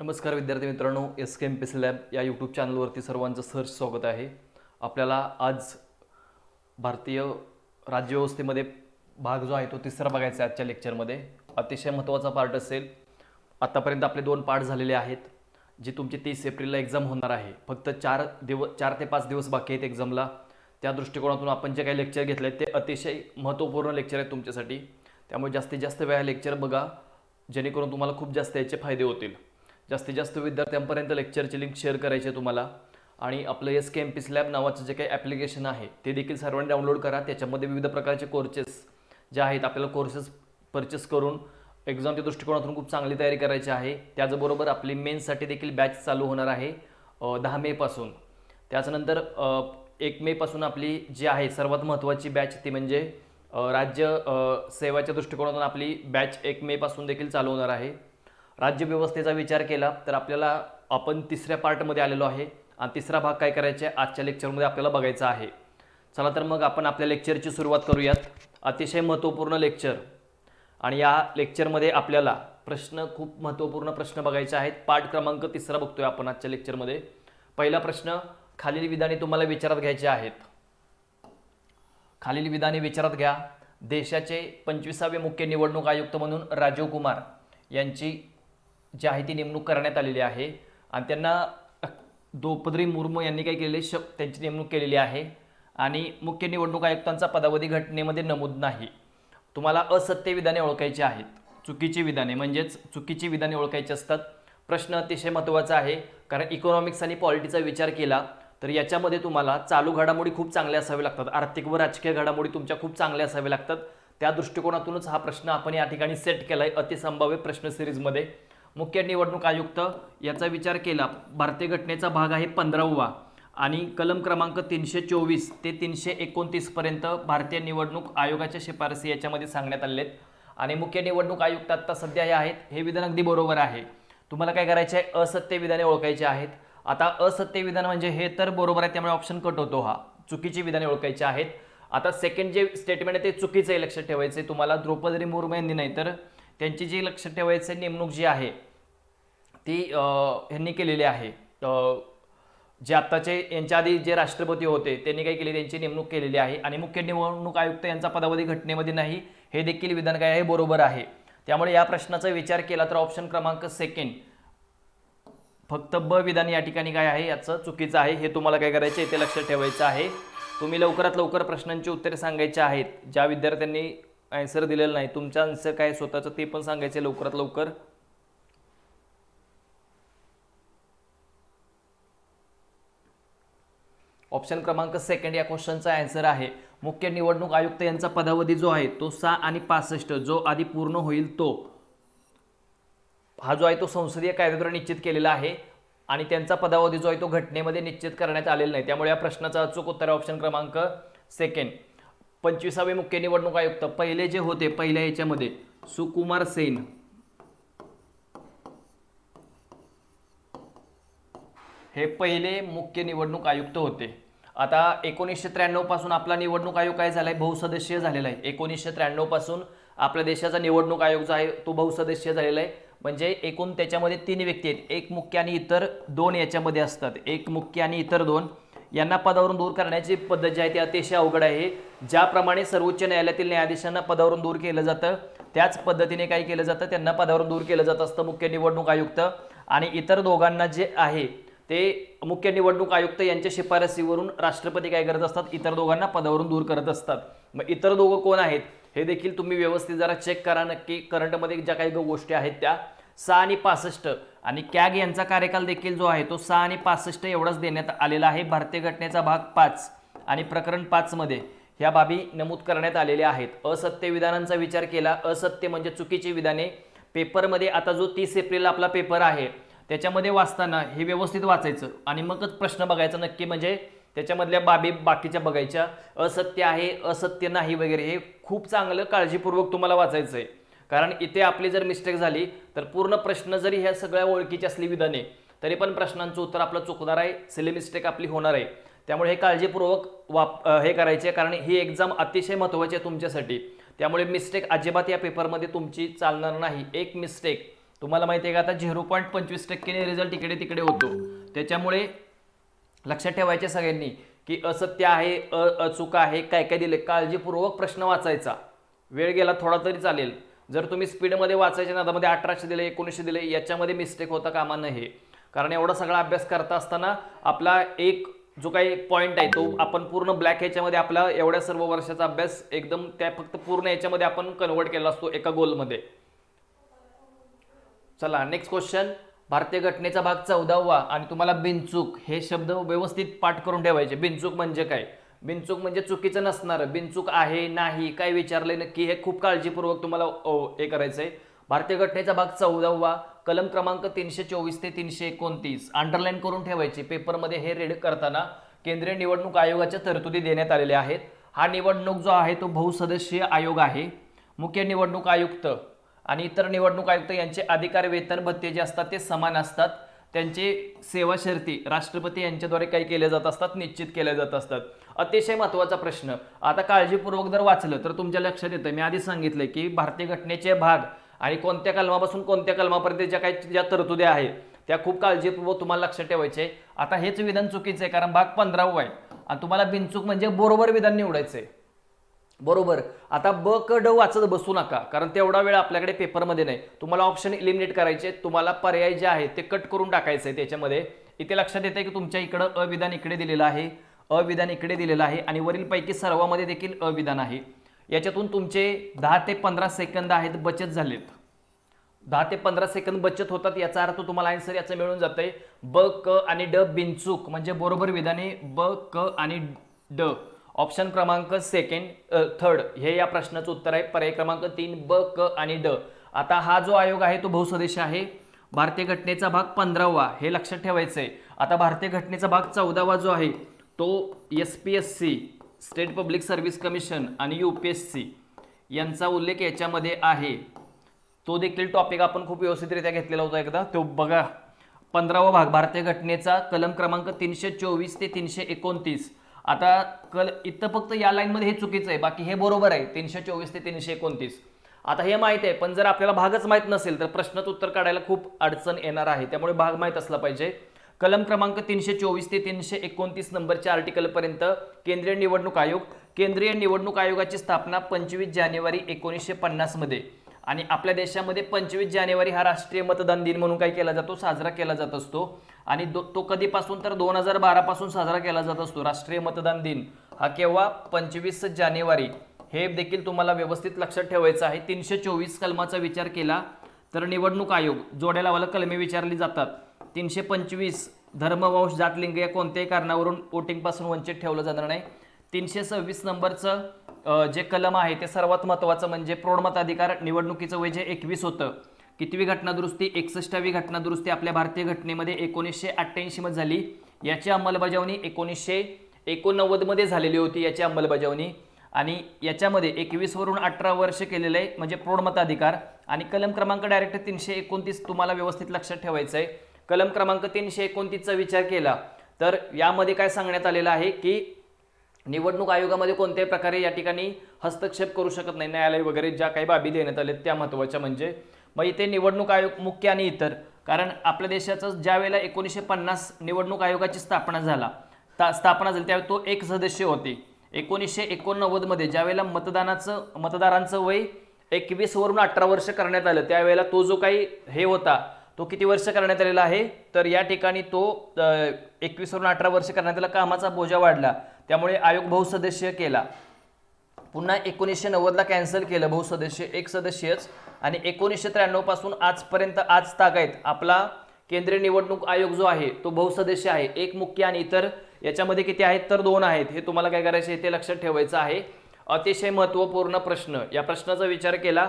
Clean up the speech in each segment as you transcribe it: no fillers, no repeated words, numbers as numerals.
नमस्कार विद्यार्थी मित्रांनो, SKMPC लॅब या यूट्यूब चॅनलवरती सर्वांचं सहर्ष स्वागत आहे. आपल्याला आज भारतीय राज्यव्यवस्थेमध्ये भाग जो आहे तो तिसरा बघायचा आहे. आजच्या लेक्चरमध्ये अतिशय महत्त्वाचा पार्ट असेल. आतापर्यंत आपले 2 पार्ट झालेले आहेत, जी तुमची 30 एप्रिलला एक्झाम होणार आहे. फक्त 4 ते 5 दिवस बाकी आहेत एक्झामला. त्या दृष्टिकोनातून आपण जे काही लेक्चर घेतले आहेत ते अतिशय महत्त्वपूर्ण लेक्चर आहेत तुमच्यासाठी. त्यामुळे जास्तीत जास्त वेळा लेक्चर बघा, जेणेकरून तुम्हाला खूप जास्त याचे फायदे होतील. जास्तीत जास्त विद्यार्थ्यांपर्यंत लेक्चरची लिंक शेअर करायची आहे तुम्हाला. आणि आपलं SKMPC लॅब नावाचं जे काही ॲप्लिकेशन आहे ते देखील सर्वांनी डाउनलोड करा. त्याच्यामध्ये विविध प्रकारचे कोर्सेस जे आहेत, आपल्याला कोर्सेस परचेस करून एक्झामच्या दृष्टिकोनातून खूप चांगली तयारी करायची आहे. त्याचबरोबर आपली मेन्ससाठी देखील बॅच चालू होणार आहे 10 मेपासून. त्याच्यानंतर 1 मेपासून आपली जी आहे सर्वात महत्त्वाची बॅच ती म्हणजे राज्य सेवाच्या दृष्टिकोनातून आपली बॅच 1 मेपासून देखील चालू होणार आहे. राज्यव्यवस्थेचा विचार केला तर आपण तिसऱ्या पार्टमध्ये आलेलो आहे आणि तिसरा भाग काय करायचा आहे आजच्या लेक्चरमध्ये आपल्याला बघायचा आहे. चला तर मग आपण आपल्या लेक्चरची सुरुवात करूयात. अतिशय महत्त्वपूर्ण लेक्चर आणि या लेक्चरमध्ये आपल्याला खूप महत्त्वपूर्ण प्रश्न बघायचे आहेत. पार्ट क्रमांक 3 बघतोय आपण आजच्या लेक्चरमध्ये. पहिला प्रश्न, खालील विधाने तुम्हाला विचारात घ्यायचे आहेत. खालील विधाने विचारात घ्या. देशाचे 25वे मुख्य निवडणूक आयुक्त म्हणून राजीव कुमार यांची जी आहे ती नेमणूक करण्यात आलेली आहे आणि त्यांना द्रौपदी मुर्मू यांनी काय केलेले त्यांची नेमणूक केलेली आहे. आणि मुख्य निवडणूक आयुक्तांचा पदावधी घटनेमध्ये नमूद नाही. तुम्हाला असत्य विधाने ओळखायची आहेत. चुकीची विधाने म्हणजेच चुकीची विधाने ओळखायची असतात. प्रश्न अतिशय महत्त्वाचा आहे, कारण इकॉनॉमिक्स आणि पॉलिटीचा विचार केला तर याच्यामध्ये तुम्हाला चालू घडामोडी खूप चांगल्या असाव्या लागतात. आर्थिक व राजकीय घडामोडी तुमच्या खूप चांगल्या असाव्या लागतात. त्या दृष्टिकोनातूनच हा प्रश्न आपण या ठिकाणी सेट केला आहे अतिसंभाव्य प्रश्न सिरीजमध्ये. मुख्य निवडणूक आयुक्त याचा विचार केला. भारतीय घटनेचा भाग आहे 15वा आणि कलम क्रमांक 324 ते 329 पर्यंत भारतीय निवडणूक आयोगाच्या शिफारसी याच्यामध्ये सांगण्यात आलेले आहेत. आणि मुख्य निवडणूक आयुक्त आता सध्या हे आहेत, हे विधान अगदी बरोबर आहे. तुम्हाला काय करायचे आहे, असत्य विधाने ओळखायची आहेत. आता असत्य विधान म्हणजे हे तर बरोबर आहे, त्यामुळे ऑप्शन कट होतो. हा चुकीची विधाने ओळखायची आहेत. आता सेकंड जे स्टेटमेंट आहे ते चुकीचं आहे, लक्षात ठेवायचं आहे तुम्हाला. द्रौपदी मुर्मू यांनी नाही तर त्यांची जी लक्षात ठेवायचं नेमणूक जी आहे ती ह्यांनी केलेली आहे. जे आत्ताचे यांच्या आधी जे राष्ट्रपती होते त्यांनी काय केली, त्यांची नेमणूक केलेली आहे. आणि मुख्य निवडणूक आयुक्त यांचा पदावधी घटनेमध्ये नाही, हे देखील विधान काय आहे, बरोबर आहे. त्यामुळे या प्रश्नाचा विचार केला तर ऑप्शन क्रमांक 2 फक्त ब विधान या ठिकाणी काय आहे, याचं चुकीचं आहे. हे तुम्हाला काय करायचे ते लक्षात ठेवायचं आहे. तुम्ही लवकरात लवकर प्रश्नांची उत्तरे सांगायची आहेत. ज्या विद्यार्थ्यांनी आन्सर दिलेलं नाही, तुमचं आन्सर काय स्वतःचं ते पण सांगायचे लवकरात लवकर. ऑप्शन क्रमांक 2 या क्वेश्चनचा आन्सर आहे. मुख्य निवडणूक आयुक्त यांचा पदावधी जो आहे तो 6 आणि 65 जो आधी पूर्ण होईल तो हा जो आहे तो संसदीय कायद्याद्वारे निश्चित केलेला आहे आणि त्यांचा पदावधी जो आहे तो घटनेमध्ये निश्चित करण्यात आलेला नाही. त्यामुळे या प्रश्नाचा अचूक उत्तर आहे ऑप्शन क्रमांक 2. 25वे मुख्य निवडणूक आयुक्त पहिले जे होते, पहिल्या याच्यामध्ये सुकुमार सेन हे पहिले मुख्य निवडणूक आयुक्त होते. आता 1993 पासून आपला निवडणूक आयोग काय झालाय, बहुसदस्यीय झालेला आहे. 1993 पासून आपल्या देशाचा निवडणूक आयोग जो आहे तो बहुसदस्यीय झालेला आहे. म्हणजे एकूण त्याच्यामध्ये 3 व्यक्ती आहेत, एक मुख्य आणि इतर 2 याच्यामध्ये असतात. एक मुख्य आणि इतर 2 यांना पदावरून दूर करण्याची पद्धत जी आहे ती अतिशय अवघड आहे. ज्याप्रमाणे सर्वोच्च न्यायालयातील न्यायाधीशांना पदावरून दूर केलं जातं त्याच पद्धतीने काय केलं जातं, त्यांना पदावरून दूर केलं जात असतं मुख्य निवडणूक आयुक्त. आणि इतर दोघांना जे आहे ते मुख्य निवडणूक आयुक्त यांच्या शिफारसीवरून राष्ट्रपती काय करत असतात, इतर दोघांना पदावरून दूर करत असतात. मग इतर दोघं कोण आहेत हे देखील तुम्ही व्यवस्थित जरा चेक करा नक्की. करंटमध्ये ज्या काही गोष्टी आहेत त्या 6 आणि 65 आणि कॅग यांचा कार्यकाल देखील जो आहे तो 6 आणि 65 एवढाच देण्यात आलेला आहे. भारतीय घटनेचा भाग 5 आणि प्रकरण 5 मध्ये ह्या बाबी नमूद करण्यात आलेल्या आहेत. असत्य विधानांचा विचार केला, असत्य म्हणजे चुकीची विधाने. पेपरमध्ये आता जो 30 एप्रिल आपला पेपर आहे त्याच्यामध्ये वाचताना हे व्यवस्थित वाचायचं आणि मगच प्रश्न बघायचा नक्की, म्हणजे त्याच्यामधल्या बाबी बाकीच्या बघायच्या. असत्य आहे, असत्य नाही वगैरे हे खूप चांगलं काळजीपूर्वक तुम्हाला वाचायचं आहे. कारण इथे आपली जर मिस्टेक झाली तर पूर्ण प्रश्न जरी ह्या सगळ्या ओळखीची असली विधाने तरी पण प्रश्नांचं उत्तर आपलं चुकणार आहे, सिली मिस्टेक आपली होणार आहे. त्यामुळे हे काळजीपूर्वक हे करायचे, कारण ही एक्झाम अतिशय महत्त्वाची आहे तुमच्यासाठी. त्यामुळे मिस्टेक अजिबात या पेपरमध्ये तुमची चालणार नाही. एक मिस्टेक तुम्हाला माहिती आहे का आता 0.25% रिझल्ट इकडे तिकडे होतो. त्याच्यामुळे लक्षात ठेवायचे सगळ्यांनी की असत्य आहे, अचूक आहे, काय काय दिले, काळजीपूर्वक प्रश्न वाचायचा. वेळ गेला थोडा तरी चालेल. जर तुम्ही स्पीडमध्ये वाचायच्या नादामध्ये 1800 दिले, 1900 दिले, याच्यामध्ये मिस्टेक होता कामा नये. कारण एवढा सगळा अभ्यास करता असताना आपला एक जो काही पॉईंट आहे तो आपण पूर्ण ब्लॅक ह्याच्यामध्ये आपला एवढ्या सर्व वर्षाचा अभ्यास एकदम त्या फक्त पूर्ण याच्यामध्ये आपण कन्वर्ट केला असतो एका गोलमध्ये. चला नेक्स्ट क्वेश्चन. भारतीय घटनेचा भाग 14वा आणि तुम्हाला बिनचूक हे शब्द व्यवस्थित पाठ करून ठेवायचे. बिनचूक म्हणजे काय? बिनचूक म्हणजे चुकीचं नसणारं. बिनचूक आहे नाही काय विचारलंय नक्की हे खूप काळजीपूर्वक तुम्हाला हे करायचंय. भारतीय घटनेचा भाग 14वा कलम क्रमांक 324 ते 329 अंडरलाईन करून ठेवायची. पेपरमध्ये हे रीड करताना केंद्रीय निवडणूक आयोगाच्या तरतुदी देण्यात आलेल्या आहेत. हा निवडणूक जो आहे तो बहुसदस्यीय आयोग आहे. मुख्य निवडणूक आयुक्त आणि इतर निवडणूक आयुक्त यांचे अधिकार, वेतन, भत्ते जे असतात ते समान असतात. त्यांचे सेवा शर्ती राष्ट्रपती यांच्याद्वारे काही केल्या जात असतात, निश्चित केल्या जात असतात. अतिशय महत्त्वाचा प्रश्न. आता काळजीपूर्वक जर वाचलं तर तुमच्या लक्षात येतं, मी आधी सांगितलंय की भारतीय घटनेचे भाग आणि कोणत्या कलमापासून कोणत्या कलमापर्यंत ज्या तरतुदी आहेत त्या खूप काळजीपूर्वक तुम्हाला लक्षात ठेवायचे. आता हेच विधान चुकीचं आहे कारण भाग 15वा आहे आणि तुम्हाला बिनचूक म्हणजे बरोबर विधान निवडायचंय. बरोबर. आता ब क ड वाचत बसू नका कारण तेवढा वेळ आपल्याकडे पेपरमध्ये नाही. तुम्हाला ऑप्शन इलिमिनेट करायचे. तुम्हाला पर्याय जे आहे ते कट करून टाकायचे त्याच्यामध्ये. इथे लक्षात येते की तुमच्या इकडं अविधान इकडे दिलेलं आहे, अविधान इकडे दिलेलं आहे आणि वरीलपैकी सर्वांमध्ये देखील अविधान आहे. याच्यातून तुमचे 10 ते 15 सेकंद आहेत बचत झालेत. 10 ते 15 सेकंद बचत होतात. याचा अर्थ तुम्हाला आन्सर याचं मिळून जातंय. ब क आणि ड बिनचूक म्हणजे बरोबर विधाने ब क आणि ड. ऑप्शन क्रमांक थर्ड हे या प्रश्नाचं उत्तर आहे. पर्याय क्रमांक 3 ब क आणि ड. आता हा जो आयोग आहे तो बहुसदस्य आहे. भारतीय घटनेचा भाग 15वा हे लक्षात ठेवायचं आहे. आता भारतीय घटनेचा भाग 14वा जो आहे तो SPSC state public service commission आणि UPSC यांचा उल्लेख याच्यामध्ये आहे. तो देखील टॉपिक आपण खूप व्यवस्थितरित्या घेतलेला होता एकदा, तो बघा. 15वा भाग भारतीय घटनेचा कलम क्रमांक 324 ते 329. आता इथं फक्त या लाईनमध्ये हे चुकीचं आहे, बाकी हे बरोबर आहे 324 ते 329. आता हे माहित आहे पण जर आपल्याला भागच माहित नसेल तर प्रश्नाचं उत्तर काढायला खूप अडचण येणार आहे. त्यामुळे भाग माहित असला पाहिजे. कलम क्रमांक 324 ते 329 नंबरच्या आर्टिकलपर्यंत केंद्रीय निवडणूक आयोग. केंद्रीय निवडणूक आयोगाची स्थापना 25 जानेवारी 1950 मध्ये आणि आपल्या देशामध्ये 25 जानेवारी हा राष्ट्रीय मतदान दिन म्हणून काय केला जातो, साजरा केला जात असतो. आणि तो कधीपासून तर 2012 पासून साजरा केला जात असतो. राष्ट्रीय मतदान दिन हा केव्हा, 25 जानेवारी. हे देखील तुम्हाला व्यवस्थित लक्षात ठेवायचं आहे. 324 कलमाचा विचार केला तर निवडणूक आयोग जोड्या लावायला कलमे विचारली जातात. 325 धर्म, वंश, जात, लिंग या कोणत्याही कारणावरून वोटिंगपासून वंचित ठेवलं जाणार नाही. 326 नंबरचं जे कलम आहे ते सर्वात महत्त्वाचं म्हणजे प्रौढ मताधिकार. निवडणुकीचं वय जे 21 होतं. कितवी घटनादुरुस्ती, 61वी घटनादुरुस्ती आपल्या भारतीय घटनेमध्ये 1988 मध्ये झाली. याची अंमलबजावणी 1989 मध्ये झालेली होती याची अंमलबजावणी. आणि याच्यामध्ये 21 वरून 18 वर्ष केलेलं आहे म्हणजे प्रौढ मताधिकार. आणि कलम क्रमांक डायरेक्ट 329 तुम्हाला व्यवस्थित लक्षात ठेवायचं आहे. कलम क्रमांक 329चा विचार केला तर यामध्ये काय सांगण्यात आलेलं आहे की निवडणूक आयोगामध्ये कोणत्याही प्रकारे या ठिकाणी हस्तक्षेप करू शकत नाही. न्यायालय वगैरे ज्या काही बाबी देण्यात आल्या त्या महत्त्वाच्या म्हणजे. मग इथे निवडणूक आयोग मुख्य आणि इतर, कारण आपल्या देशाचं ज्या वेळेला 1950 निवडणूक आयोगाची स्थापना झाली त्यावेळी तो एक सदस्य होते. 1989 मध्ये ज्या वेळेला मतदारांचं वय 21 वरून 18 वर्ष करण्यात आलं त्यावेळेला तो जो काही हे होता तो किती वर्ष करण्यात आलेला आहे तर या ठिकाणी तो 21 वरून 18 वर्ष करण्यात आला. कामाचा बोजा वाढला त्यामुळे आयोग बहुसदस्यीय केला. पुन्हा 1990ला कॅन्सल केलं बहुसदस्य, एक सदस्यच. आणि 1993 पासून आजपर्यंत आज तागायत आपला केंद्रीय निवडणूक आयोग जो आहे तो बहुसदस्य आहे. एक मुख्य आणि इतर. याच्यामध्ये किती आहेत तर 2 आहेत. हे तुम्हाला काय करायचे ते लक्षात ठेवायचं आहे. अतिशय महत्त्वपूर्ण प्रश्न. या प्रश्नाचा विचार केला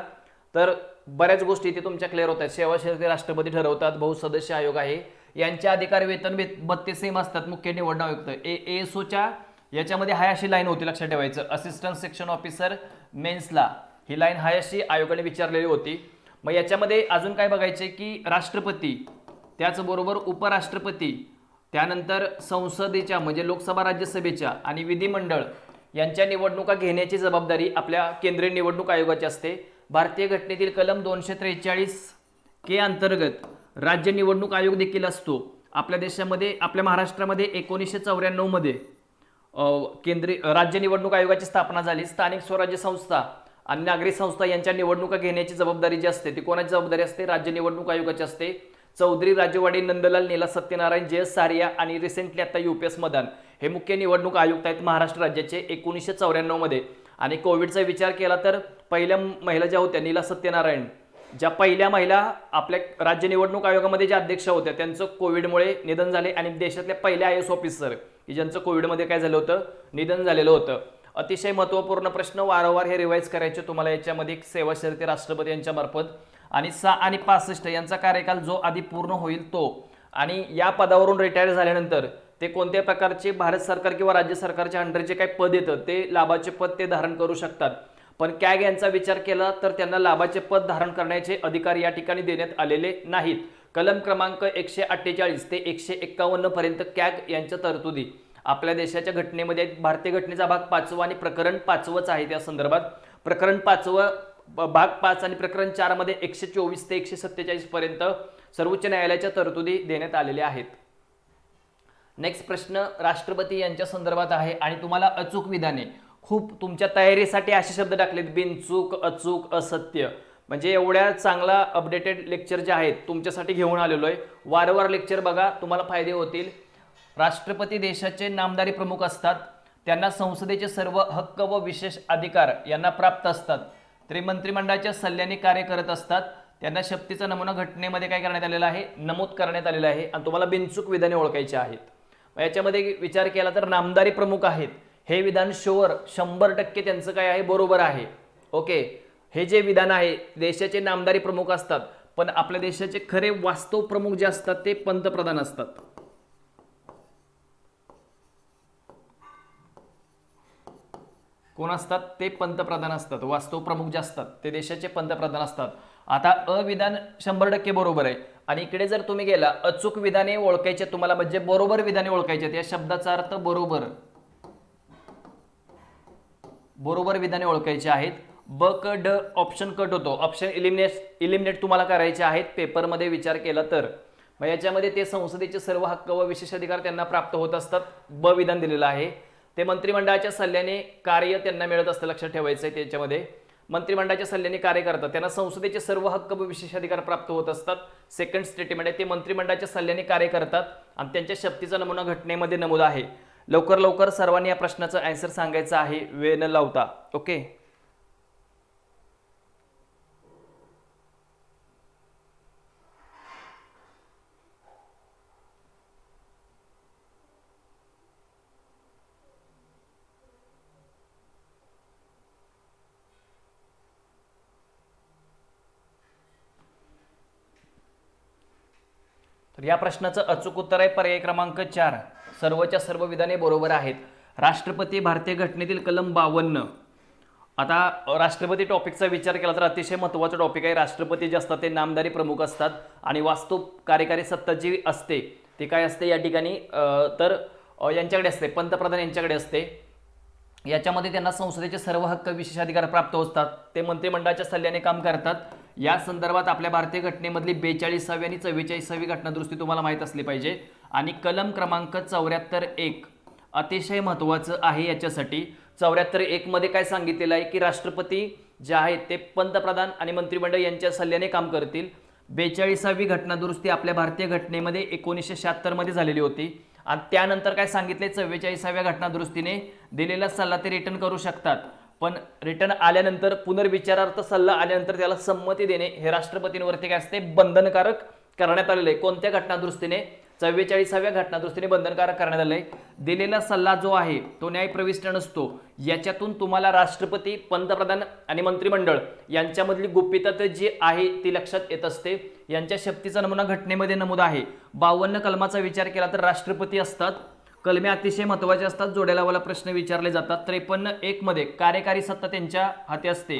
तर बऱ्याच गोष्टी इथे तुमच्या क्लिअर होत आहेत. सेवा शर्ती राष्ट्रपती ठरवतात. बहुसदस्य आयोग आहे. यांचे अधिकार, वेतन, भत्ते सेम असतात. मुख्य निवडणूक आयुक्त ASOच्या याच्यामध्ये हाय अशी लाईन होती लक्षात ठेवायचं. असिस्टंट सेक्शन ऑफिसर मेन्सला ही लाईन हाय अशी आयोगाने विचारलेली होती. मग याच्यामध्ये अजून काय बघायचे की राष्ट्रपती, त्याचबरोबर उपराष्ट्रपती, त्यानंतर संसदेच्या म्हणजे लोकसभा राज्यसभेच्या आणि विधिमंडळ यांच्या निवडणुका घेण्याची जबाबदारी आपल्या केंद्रीय निवडणूक आयोगाची असते. भारतीय घटनेतील कलम 243 के अंतर्गत राज्य निवडणूक आयोग देखील असतो. आपल्या देशामध्ये, आपल्या महाराष्ट्रामध्ये 1994 मध्ये केंद्रीय राज्य निवडणूक आयोगाची स्थापना झाली. स्थानिक स्वराज्य संस्था आणि नागरी संस्था यांच्या निवडणुका घेण्याची जबाबदारी जी असते ती कोणाची जबाबदारी असते? राज्य निवडणूक आयोगाची असते. चौधरी राजवाडे, नंदलाल, नीला सत्यनारायण, जयस सारिया आणि रिसेंटली आता UPS मदान हे मुख्य निवडणूक आयुक्त आहेत महाराष्ट्र राज्याचे 1994 मध्ये. आणि कोविडचा विचार केला तर पहिल्या महिला ज्या होत्या नीला सत्यनारायण, ज्या पहिल्या महिला आपल्या राज्य निवडणूक आयोगामध्ये ज्या अध्यक्ष होत्या, त्यांचं कोविडमुळे निधन झाले. आणि देशातल्या पहिल्या IAS ऑफिसर की ज्यांचं कोविडमध्ये काय झालं होतं? निधन झालेलं होतं. अतिशय महत्त्वपूर्ण प्रश्न, वारंवार हे रिवाईज करायचे तुम्हाला. याच्यामध्ये सेवा शर्ती राष्ट्रपती यांच्या मार्फत आणि 6 आणि 65 यांचा कार्यकाल जो आधी पूर्ण होईल तो, आणि या पदावरून रिटायर झाल्यानंतर ते कोणत्या प्रकारचे भारत सरकार किंवा राज्य सरकारच्या अंडर जे काही पद येतं ते लाभाचे पद ते धारण करू शकतात. पण कॅग यांचा विचार केला तर त्यांना लाभाचे पद धारण करण्याचे अधिकार या ठिकाणी देण्यात आलेले नाहीत. कलम क्रमांक 148 ते 151 पर्यंत कॅग यांच्या तरतुदी आपल्या देशाच्या घटनेमध्ये आहेत. भारतीय घटनेचा भाग 5 आणि प्रकरण 5च आहे. त्या संदर्भात प्रकरण 5 भाग 5 आणि प्रकरण 4 मध्ये 124 ते 147 पर्यंत सर्वोच्च न्यायालयाच्या तरतुदी देण्यात आलेल्या आहेत. नेक्स्ट प्रश्न राष्ट्रपती यांच्या संदर्भात आहे आणि तुम्हाला अचूक विधाने, खूप तुमच्या तयारीसाठी असे शब्द टाकलेत: बिनचूक, अचूक, असत्य. म्हणजे एवढ्या चांगला अपडेटेड लेक्चर जे आहेत तुमच्यासाठी घेऊन आलेलो आहे. वारंवार लेक्चर बघा, तुम्हाला फायदे होतील. राष्ट्रपती देशाचे नामधारी प्रमुख असतात. त्यांना संसदेचे सर्व हक्क व विशेष अधिकार यांना प्राप्त असतात. ते मंत्रिमंडळाच्या सल्ल्याने कार्य करत असतात. त्यांना शक्तीचा नमुना घटनेमध्ये काय करण्यात आलेला आहे? नमूद करण्यात आलेला आहे. आणि तुम्हाला बिनचूक विधाने ओळखायची आहेत. याच्यामध्ये विचार केला तर नामधारी प्रमुख आहेत हे विधान शुअर 100% त्यांचं काय आहे? बरोबर आहे. ओके, हे जे विधान आहे देशाचे नामधारी प्रमुख असतात, पण आपल्या देशाचे खरे वास्तव प्रमुख जे असतात ते पंतप्रधान असतात. कोण असतात? ते पंतप्रधान असतात. वास्तव प्रमुख जे असतात ते देशाचे पंतप्रधान असतात. आता अविधान 100% बरोबर आहे. आणि इकडे जर तुम्ही गेला, अचूक विधाने ओळखायचे तुम्हाला, म्हणजे बरोबर विधाने ओळखायचे. या शब्दाचा अर्थ बरोबर, बरोबर विधाने ओळखायचे आहेत. ब क ड ऑप्शन कट होतो. ऑप्शन इलिमिनेट तुम्हाला करायचे आहेत पेपरमध्ये विचार केला तर. मग याच्यामध्ये ते संसदेचे सर्व हक्क व विशेष अधिकार त्यांना प्राप्त होत असतात. ब विधान दिलेलं आहे. ते मंत्रिमंडळाच्या सल्ल्याने कार्य त्यांना मिळत असतं. लक्षात ठेवायचं आहे. त्याच्यामध्ये मंत्रिमंडळाच्या सल्ल्याने कार्य करतात. त्यांना संसदेचे सर्व हक्क व विशेष अधिकार प्राप्त होत असतात. सेकंड स्टेटमेंट आहे, ते मंत्रिमंडळाच्या सल्ल्याने कार्य करतात आणि त्यांच्या शक्तीचा नमुना घटनेमध्ये नमूद आहे. लवकर लवकर सर्वांनी या प्रश्नाचं आन्सर सांगायचं आहे, वेळ न लावता. ओके, तर या प्रश्नाचं अचूक उत्तर आहे पर्याय क्रमांक 4. सर्वच्या सर्व विधाने बरोबर आहेत. राष्ट्रपती भारतीय घटनेतील कलम 52. आता राष्ट्रपती टॉपिकचा विचार केला तर अतिशय महत्त्वाचा टॉपिक आहे. राष्ट्रपती जे असतात ते नामधारी प्रमुख असतात आणि वास्तव कार्यकारी सत्ता जी असते ती काय असते या ठिकाणी? तर यांच्याकडे असते, पंतप्रधान यांच्याकडे असते. याच्यामध्ये त्यांना संसदेचे सर्व हक्क विशेष अधिकार प्राप्त होतात. ते मंत्रिमंडळाच्या सल्ल्याने काम करतात. या संदर्भात आपल्या भारतीय घटनेमधली 42वी आणि 44वी घटनादुरुस्ती तुम्हाला माहीत असली पाहिजे. आणि कलम क्रमांक 74.1 अतिशय महत्त्वाचं आहे याच्यासाठी. 74.1 मध्ये काय सांगितलेलं आहे की राष्ट्रपती जे आहेत ते पंतप्रधान आणि मंत्रिमंडळ यांच्या सल्ल्याने काम करतील. 42वी घटनादुरुस्ती आपल्या भारतीय घटनेमध्ये 1976 मध्ये झालेली होती. आणि त्यानंतर काय सांगितले? 44व्या घटनादुरुस्तीने दिलेला सल्ला ते रिटर्न करू शकतात. पण रिटर्न आल्यानंतर पुनर्विचारार्थ सल्ला आल्यानंतर त्याला संमती देणे हे राष्ट्रपतींवरती काय असते? बंधनकारक करण्यात आलेलं आहे. कोणत्या घटनादुरुस्तीने? 44व्या घटनादुरुस्तीने बंधनकारक करण्यात आले. दिलेला सल्ला जो आहे तो न्यायप्रविष्ट नसतो. याच्यातून तुम्हाला राष्ट्रपती, पंतप्रधान आणि मंत्रिमंडळ यांच्यामधली गुपितता जी आहे ती लक्षात येत असते. यांच्या शक्तीचा नमुना घटनेमध्ये नमूद आहे. 52 कलमाचा विचार केला तर राष्ट्रपती असतात. कलमे अतिशय महत्त्वाचे असतात. जोड्या वाला प्रश्न विचारले जातात. 53.1 मध्ये कार्यकारी सत्ता त्यांच्या हाती असते.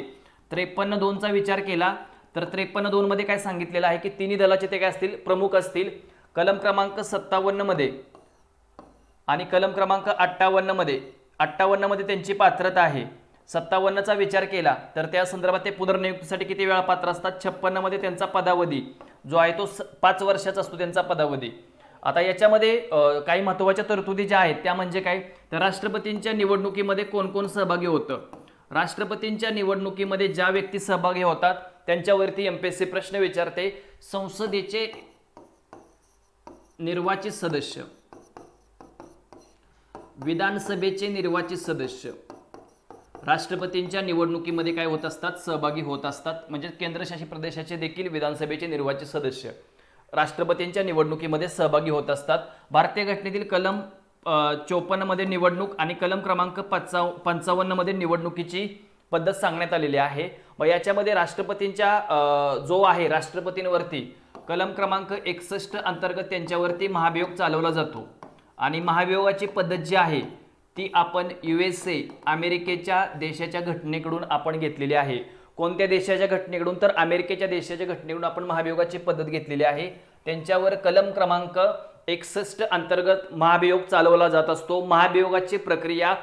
53.2चा विचार केला तर 53.2 मध्ये काय सांगितलेलं आहे की तिन्ही दलाचे ते काय असतील? प्रमुख असतील. कलम क्रमांक 57 मध्ये आणि कलम क्रमांक 58 मध्ये त्यांची पात्रता आहे. 57चा विचार केला तर त्या संदर्भात ते पुनर्नियुक्तीसाठी किती वेळा पात्र असतात? 56 मध्ये त्यांचा पदावधी जो आहे तो 5 वर्षाचा असतो त्यांचा पदावधी. आता याच्यामध्ये काही महत्त्वाच्या तरतुदी ज्या आहेत त्या म्हणजे काय, तर राष्ट्रपतींच्या निवडणुकीमध्ये कोण कोण सहभागी होतं. राष्ट्रपतींच्या निवडणुकीमध्ये ज्या व्यक्ती सहभागी होतात त्यांच्यावरती एमपीएससी प्रश्न विचारते. संसदेचे निर्वाचित सदस्य, विधानसभेचे निर्वाचित सदस्य राष्ट्रपतींच्या निवडणुकीमध्ये काय होत असतात, सहभागी होत असतात. म्हणजे केंद्रशासित प्रदेशाचे देखील विधानसभेचे निर्वाचित सदस्य राष्ट्रपतींच्या निवडणुकीमध्ये सहभागी होत असतात. भारतीय घटनेतील कलम 54 मध्ये निवडणूक आणि कलम क्रमांक 55 मध्ये निवडणुकीची पद्धत सांगण्यात आलेली आहे. व याच्यामध्ये राष्ट्रपतींच्या जो आहे राष्ट्रपतींवरती कलम क्रमांक 61 अंतर्गत त्यांच्यावरती महाभियोग चालवला जातो आणि महाभियोगाची पद्धत जी आहे ती आपण USA अमेरिकेच्या देशाच्या घटनेकडून आपण घेतलेली आहे. कोणत्या देशाच्या घटनेकडून, तर अमेरिकेच्या देशाच्या घटनेकडून आपण महाभियोगाची पद्धत घेतलेली आहे. त्यांच्यावर कलम क्रमांक 61 अंतर्गत महाभियोग चालवला जात असतो. महाभियोगाची प्रक्रिया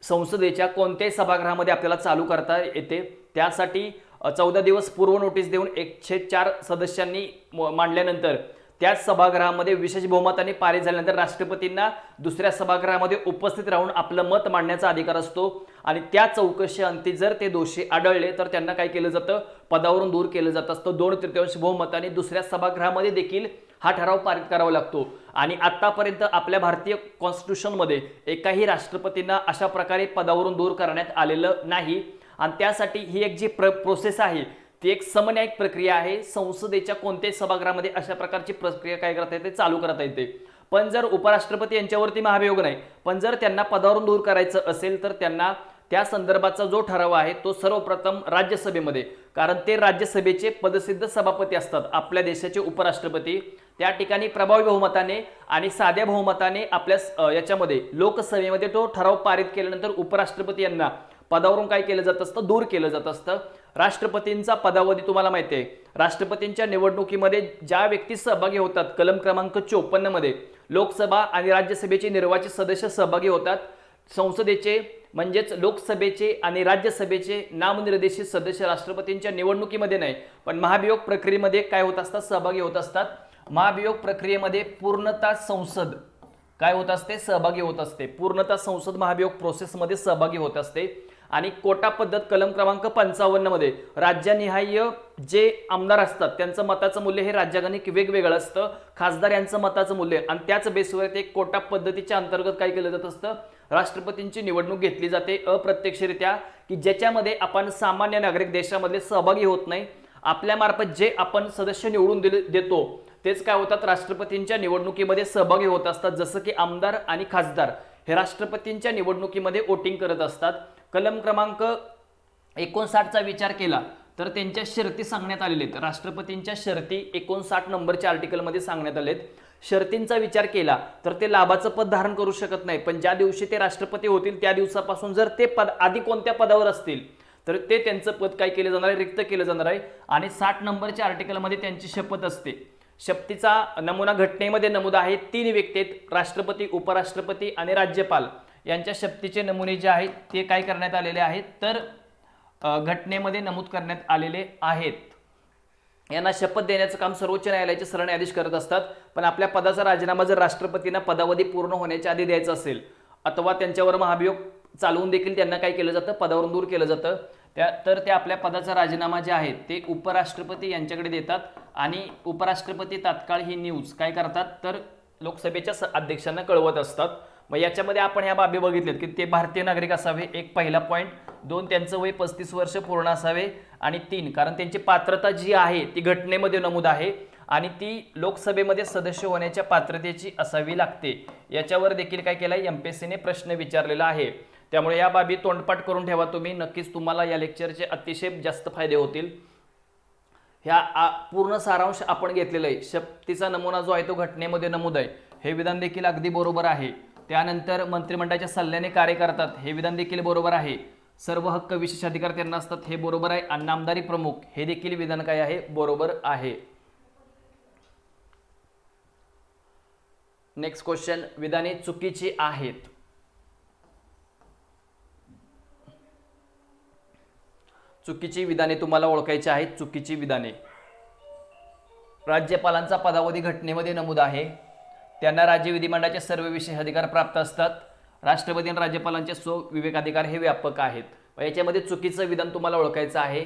संसदेच्या कोणत्याही सभागृहामध्ये आपल्याला चालू करता येते. त्यासाठी 14 दिवस पूर्व नोटीस देऊन 104 सदस्यांनी मांडल्यानंतर त्याच सभागृहामध्ये विशेष बहुमताने पारित झाल्यानंतर राष्ट्रपतींना दुसऱ्या सभागृहामध्ये उपस्थित राहून आपलं मत मांडण्याचा अधिकार असतो आणि त्या चौकशी अंती जर ते दोषी आढळले तर त्यांना काय केलं जातं, पदावरून दूर केलं जात असतं. 2/3 बहुमताने दुसऱ्या सभागृहामध्ये देखील हा ठराव पारित करावा लागतो. आणि आतापर्यंत आपल्या भारतीय कॉन्स्टिट्यूशनमध्ये एकाही राष्ट्रपतींना अशा प्रकारे पदावरून दूर करण्यात आलेलं नाही. आणि त्यासाठी ही एक जी प्रोसेस आहे ती एक समन्यायिक प्रक्रिया आहे. संसदेच्या कोणत्याही सभागृहामध्ये अशा प्रकारची प्रक्रिया काय करता येते, चालू करता येते. पण जर उपराष्ट्रपती यांच्यावरती महाभियोग नाही, पण जर त्यांना पदावरून दूर करायचं असेल तर त्यांना त्या संदर्भाचा जो ठराव आहे तो सर्वप्रथम राज्यसभेमध्ये, कारण ते राज्यसभेचे पदसिद्ध सभापती असतात आपल्या देशाचे उपराष्ट्रपती, त्या ठिकाणी प्रभावी बहुमताने आणि साध्या बहुमताने आपल्या याच्यामध्ये लोकसभेमध्ये तो ठराव पारित केल्यानंतर उपराष्ट्रपती यांना पदावरून काय केलं जात असतं, दूर केलं जात असतं. राष्ट्रपतींचा पदावधी तुम्हाला माहिती आहे, राष्ट्रपतींच्या निवडणुकीमध्ये ज्या व्यक्ती सहभागी होतात कलम क्रमांक 54 मध्ये लोकसभा आणि राज्यसभेचे निर्वाचित सदस्य सहभागी होतात. संसदेचे म्हणजेच लोकसभेचे आणि राज्यसभेचे नामनिर्देशित सदस्य राष्ट्रपतींच्या निवडणुकीमध्ये नाही पण महाभियोग प्रक्रियेमध्ये काय होत असतात, सहभागी होत असतात. महाभियोग प्रक्रियेमध्ये पूर्णतः संसद काय होत असते, सहभागी होत असते. पूर्णतः संसद महाभियोग प्रोसेसमध्ये सहभागी होत असते. आणि कोटा पद्धत कलम क्रमांक 55 मध्ये राज्यनिहाय जे आमदार असतात त्यांचं मताचं मूल्य हे राज्यागणिक वेगवेगळं असतं, खासदार यांचं मताचं मूल्य, आणि त्याच बेसवर ते कोटा पद्धतीच्या अंतर्गत काय केलं जात असतं, राष्ट्रपतींची निवडणूक घेतली जाते अप्रत्यक्षरित्या, की ज्याच्यामध्ये आपण सामान्य नागरिक देशामधले सहभागी होत नाही. आपल्यामार्फत जे आपण सदस्य निवडून देतो तेच काय होतात, राष्ट्रपतींच्या निवडणुकीमध्ये सहभागी होत असतात. जसं की आमदार आणि खासदार हे राष्ट्रपतींच्या निवडणुकीमध्ये वोटिंग करत असतात. कलम क्रमांक 59 चा विचार केला तर त्यांच्या शर्ती सांगण्यात आलेले आहेत. राष्ट्रपतींच्या शर्ती 59 नंबरच्या आर्टिकलमध्ये सांगण्यात आलेत. शर्तींचा विचार केला तर ते लाभाचं पद धारण करू शकत नाही, पण ज्या दिवशी ते राष्ट्रपती होतील त्या दिवसापासून जर ते पद आधी कोणत्या पदावर असतील तर ते त्यांचं पद काय केलं जाणार आहे, रिक्त केलं जाणार आहे. आणि 60 नंबरच्या आर्टिकलमध्ये त्यांची शपथ असते. शपथीचा नमुना घटनेमध्ये नमूद आहे. 3 व्यक्ती आहेत, राष्ट्रपती, उपराष्ट्रपती आणि राज्यपाल यांच्या शपथीचे नमुने जे आहेत ते काय करण्यात आलेले आहेत, तर घटनेमध्ये नमूद करण्यात आलेले आहेत. यांना शपथ देण्याचं काम सर्वोच्च न्यायालयाचे सरन्यायाधीश करत असतात. पण आपल्या पदाचा राजीनामा जर राष्ट्रपतींना पदावधी पूर्ण होण्याच्या आधी द्यायचा असेल अथवा त्यांच्यावर महाभियोग चालवून देखील त्यांना काय केलं जातं, पदावरून दूर केलं जातं, तर ते आपल्या पदाचा राजीनामा जे आहे ते उपराष्ट्रपती यांच्याकडे देतात आणि उपराष्ट्रपती तात्काळ ही न्यूज काय करतात, तर लोकसभेच्या अध्यक्षांना कळवत असतात. मग याच्यामध्ये आपण ह्या बाबी बघितल्यात की ते भारतीय नागरिक असावे, एक पहिला पॉईंट. 2 त्यांचं वय 35 वर्ष पूर्ण असावे. आणि 3 कारण त्यांची पात्रता जी आहे ती घटनेमध्ये नमूद आहे आणि ती लोकसभेमध्ये सदस्य होण्याच्या पात्रतेची असावी लागते. याच्यावर देखील काय केलंय, एमपीएससीने प्रश्न विचारलेला आहे. त्यामुळे या बाबी तोंडपाठ करून ठेवा तुम्ही, नक्कीच तुम्हाला या लेक्चरचे अतिशय जास्त फायदे होतील. ह्या पूर्ण सारांश आपण घेतलेला आहे. शपथीचा नमुना जो आहे तो घटनेमध्ये नमूद आहे, हे विधान देखील अगदी बरोबर आहे. त्यानंतर मंत्रिमंडळाच्या सल्ल्याने कार्य करतात, हे विधान देखील बरोबर आहे. सर्व हक्क विशेष अधिकार त्यांना असतात, हे बरोबर आहे. आणि नामदारी प्रमुख हे देखील विधान काय आहे, बरोबर आहे. नेक्स्ट क्वेश्चन, विधाने चुकीची आहेत. चुकीची विधाने तुम्हाला ओळखायची आहेत. चुकीची विधाने राज्यपालांचा पदावधी घटनेमध्ये नमूद आहे. त्यांना राज्य विधिमंडळाचे सर्व विशेष अधिकार प्राप्त असतात. राष्ट्रपती आणि राज्यपालांचे स्वविवेकाधिकार हे व्यापक आहेत. याच्यामध्ये चुकीचं विधान तुम्हाला ओळखायचं आहे.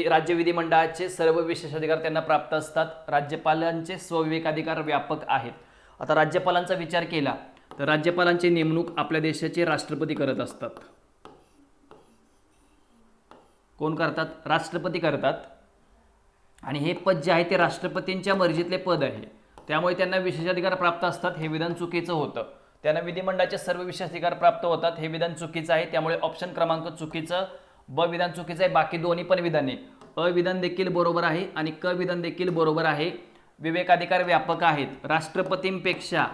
राज्य विधिमंडळाचे सर्व विशेष अधिकार त्यांना प्राप्त असतात. राज्यपालांचे स्वविवेकाधिकार व्यापक आहेत. आता राज्यपालांचा विचार केला तर राज्यपालांची नेमणूक आपल्या देशाचे राष्ट्रपती करत असतात. कोण करतात? राष्ट्रपती करतात. आणि हे पद जे आहे ते राष्ट्रपतींच्या मर्जीतले पद आहे, त्यामुळे त्यांना विशेष अधिकार प्राप्त असतात. हे विधान चुकीचं होतं. त्यांना विधिमंडळाचे सर्व विशेष अधिकार प्राप्त होतात. हे विधान चुकीचं आहे. त्यामुळे ऑप्शन क्रमांक चुकीचं, ब विधान चुकीचं आहे. बाकी दोन्ही पण विधाने, अ विधान देखील बरोबर आहे आणि क विधान देखील बरोबर आहे. विवेकाधिकार व्यापक आहेत. राष्ट्रपतींपेक्षा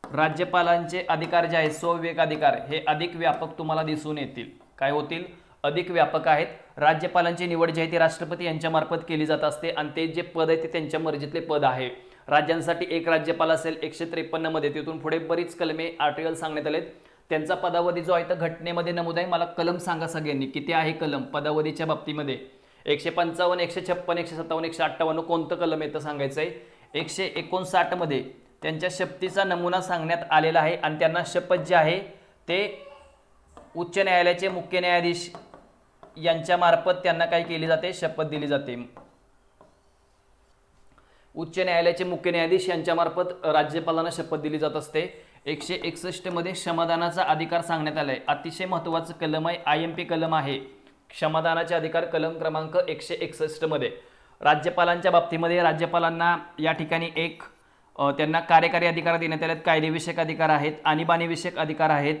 राज्यपालांचे अधिकार जे आहेत स्वविवेकाधिकार हे अधिक व्यापक तुम्हाला दिसून येतील. काय होतील? अधिक व्यापक आहेत. राज्यपालांची निवड जी आहे ती राष्ट्रपती यांच्यामार्फत केली जात असते आणि ते जे पद आहे ते त्यांच्या मर्जीतले पद आहे. राज्यांसाठी एक राज्यपाल असेल 153 मध्ये. तिथून पुढे बरीच कलमे आर्टिकल सांगण्यात आलेत. त्यांचा पदावधी जो आहे तर घटनेमध्ये नमूद आहे. मला कलम सांगा सगळ्यांनी, किती आहे कलम पदावधीच्या बाबतीमध्ये? 155, 156, 157, 158 कोणतं कलम येतं सांगायचं आहे. 159 मध्ये त्यांच्या शपथीचा नमुना सांगण्यात आलेला आहे आणि त्यांना शपथ जे आहे ते उच्च न्यायालयाचे मुख्य न्यायाधीश यांच्या मार्फत त्यांना काय केली जाते? शपथ दिली जाते. उच्च न्यायालयाचे मुख्य न्यायाधीश यांच्या मार्फत राज्यपालांना शपथ दिली जात असते. 161 मध्ये क्षमादानाचा अधिकार सांगण्यात आलाय. अतिशय महत्त्वाचं कलम आहे. IMP कलम आहे. क्षमादानाचे अधिकार कलम क्रमांक 161 मध्ये. राज्यपालांच्या बाबतीमध्ये राज्यपालांना या ठिकाणी त्यांना कार्यकारी अधिकार देण्यात आलेत. कायदेविषयक अधिकार आहेत, आणीबाणीविषयक अधिकार आहेत,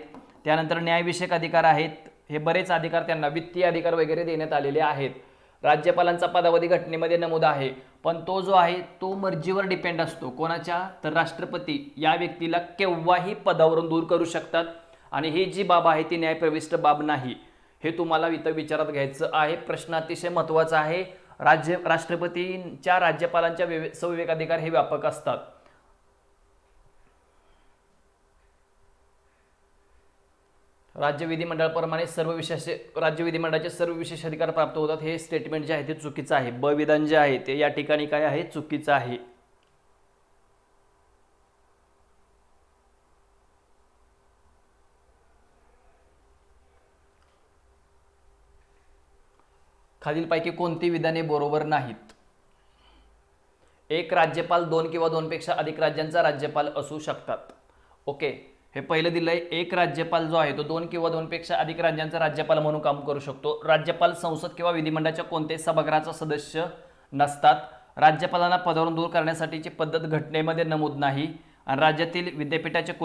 त्यानंतर न्यायविषयक अधिकार आहेत. हे बरेच अधिकार त्यांना, वित्तीय अधिकार वगैरे देण्यात आलेले आहेत. राज्यपालांचा पदावधी घटनेमध्ये नमूद आहे, पण तो जो आहे तो मर्जीवर डिपेंड असतो. कोणाच्या? तर राष्ट्रपती या व्यक्तीला केव्हाही पदावरून दूर करू शकतात आणि ही जी बाब आहे ती न्यायप्रविष्ट बाब नाही. हे तुम्हाला इथं विचारात घ्यायचं आहे. प्रश्न अतिशय महत्त्वाचा आहे. राष्ट्रपतींच्या राज्यपालांच्या स्वविवेकाधिकार हे व्यापक असतात. राज्य विधिमंडळाप्रमाणे राज्य विधिमंडळाचे सर्व विशेष अधिकार प्राप्त होतात. हे स्टेटमेंट जे आहे ते चुकीचं आहे. ब विधान जे आहे ते या ठिकाणी काय आहे? चुकीचं आहे. खालीलपैकी कोणती विधाने बरोबर नाहीत? एक राज्यपाल 2 किंवा 2 पेक्षा अधिक राज्यांचा राज्यपाल असू शकतात. ओके, हे पहिलं दिलंय. एक राज्यपाल जो आहे तो 2 किंवा 2 पेक्षा अधिक राज्यांचा राज्यपाल म्हणून काम करू शकतो. राज्यपाल संसद किंवा विधिमंडळाच्या कोणत्याही सभागृहाचा सदस्य नसतात. राज्यपालांना पदावरून दूर करण्यासाठीची पद्धत घटनेमध्ये नमूद नाही आणि राज्यातील विद्यापीठाच्या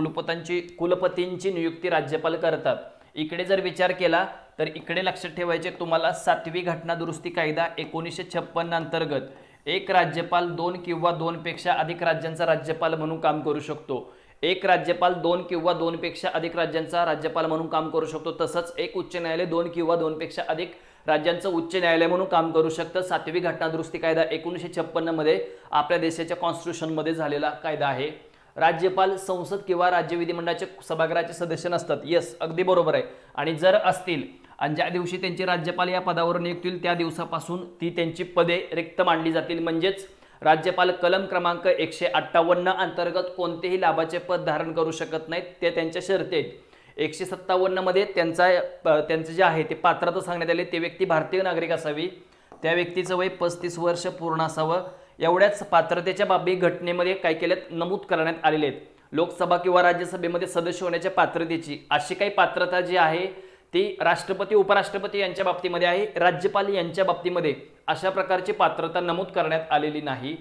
कुलपतींची नियुक्ती राज्यपाल करतात. इकडे जर विचार केला तर इकडे लक्षात ठेवायचे तुम्हाला 7वी घटना दुरुस्ती कायदा 1956 अंतर्गत एक राज्यपाल 2 किंवा 2 पेक्षा अधिक राज्यांचा राज्यपाल म्हणून काम करू शकतो. एक राज्यपाल 2 किंवा 2 पेक्षा अधिक राज्यांचा राज्यपाल म्हणून काम करू शकतो. तसंच एक उच्च न्यायालय 2 किंवा 2 पेक्षा अधिक राज्यांचं उच्च न्यायालय म्हणून काम करू शकतं. 7वी घटना दुरुस्ती कायदा 1956 मध्ये आपल्या देशाच्या कॉन्स्टिट्यूशनमध्ये झालेला कायदा आहे. राज्यपाल संसद किंवा राज्य विधिमंडळाचे सभागृहाचे सदस्य नसतात. येस, अगदी बरोबर आहे. आणि जर असतील आणि ज्या दिवशी त्यांचे राज्यपाल या पदावर नियुक्त होईल त्या दिवसापासून ती त्यांची पदे रिक्त मानली जातील. म्हणजेच राज्यपाल कलम क्रमांक 158 अंतर्गत कोणतेही लाभाचे पद धारण करू शकत नाहीत. ते त्यांच्या शर्ती आहेत. 157 मध्ये त्यांचं जे आहे ते पात्रता सांगण्यात आली. ते व्यक्ती भारतीय नागरिक असावी, त्या व्यक्तीचं वय 35 वर्ष पूर्ण असावं. एवढ्याच पात्रतेच्या बाबी घटनेमध्ये काय केल्यात? नमूद करण्यात आलेले आहेत. लोकसभा किंवा राज्यसभेमध्ये सदस्य होण्याच्या पात्रतेची अशी काही पात्रता जी आहे ती राष्ट्रपती उपराष्ट्रपती यांच्या बाबतीमध्ये आहे. राज्यपाल यांच्या बाबतीमध्ये अशा प्रकारची पात्रता नमूद करण्यात आलेली नाही.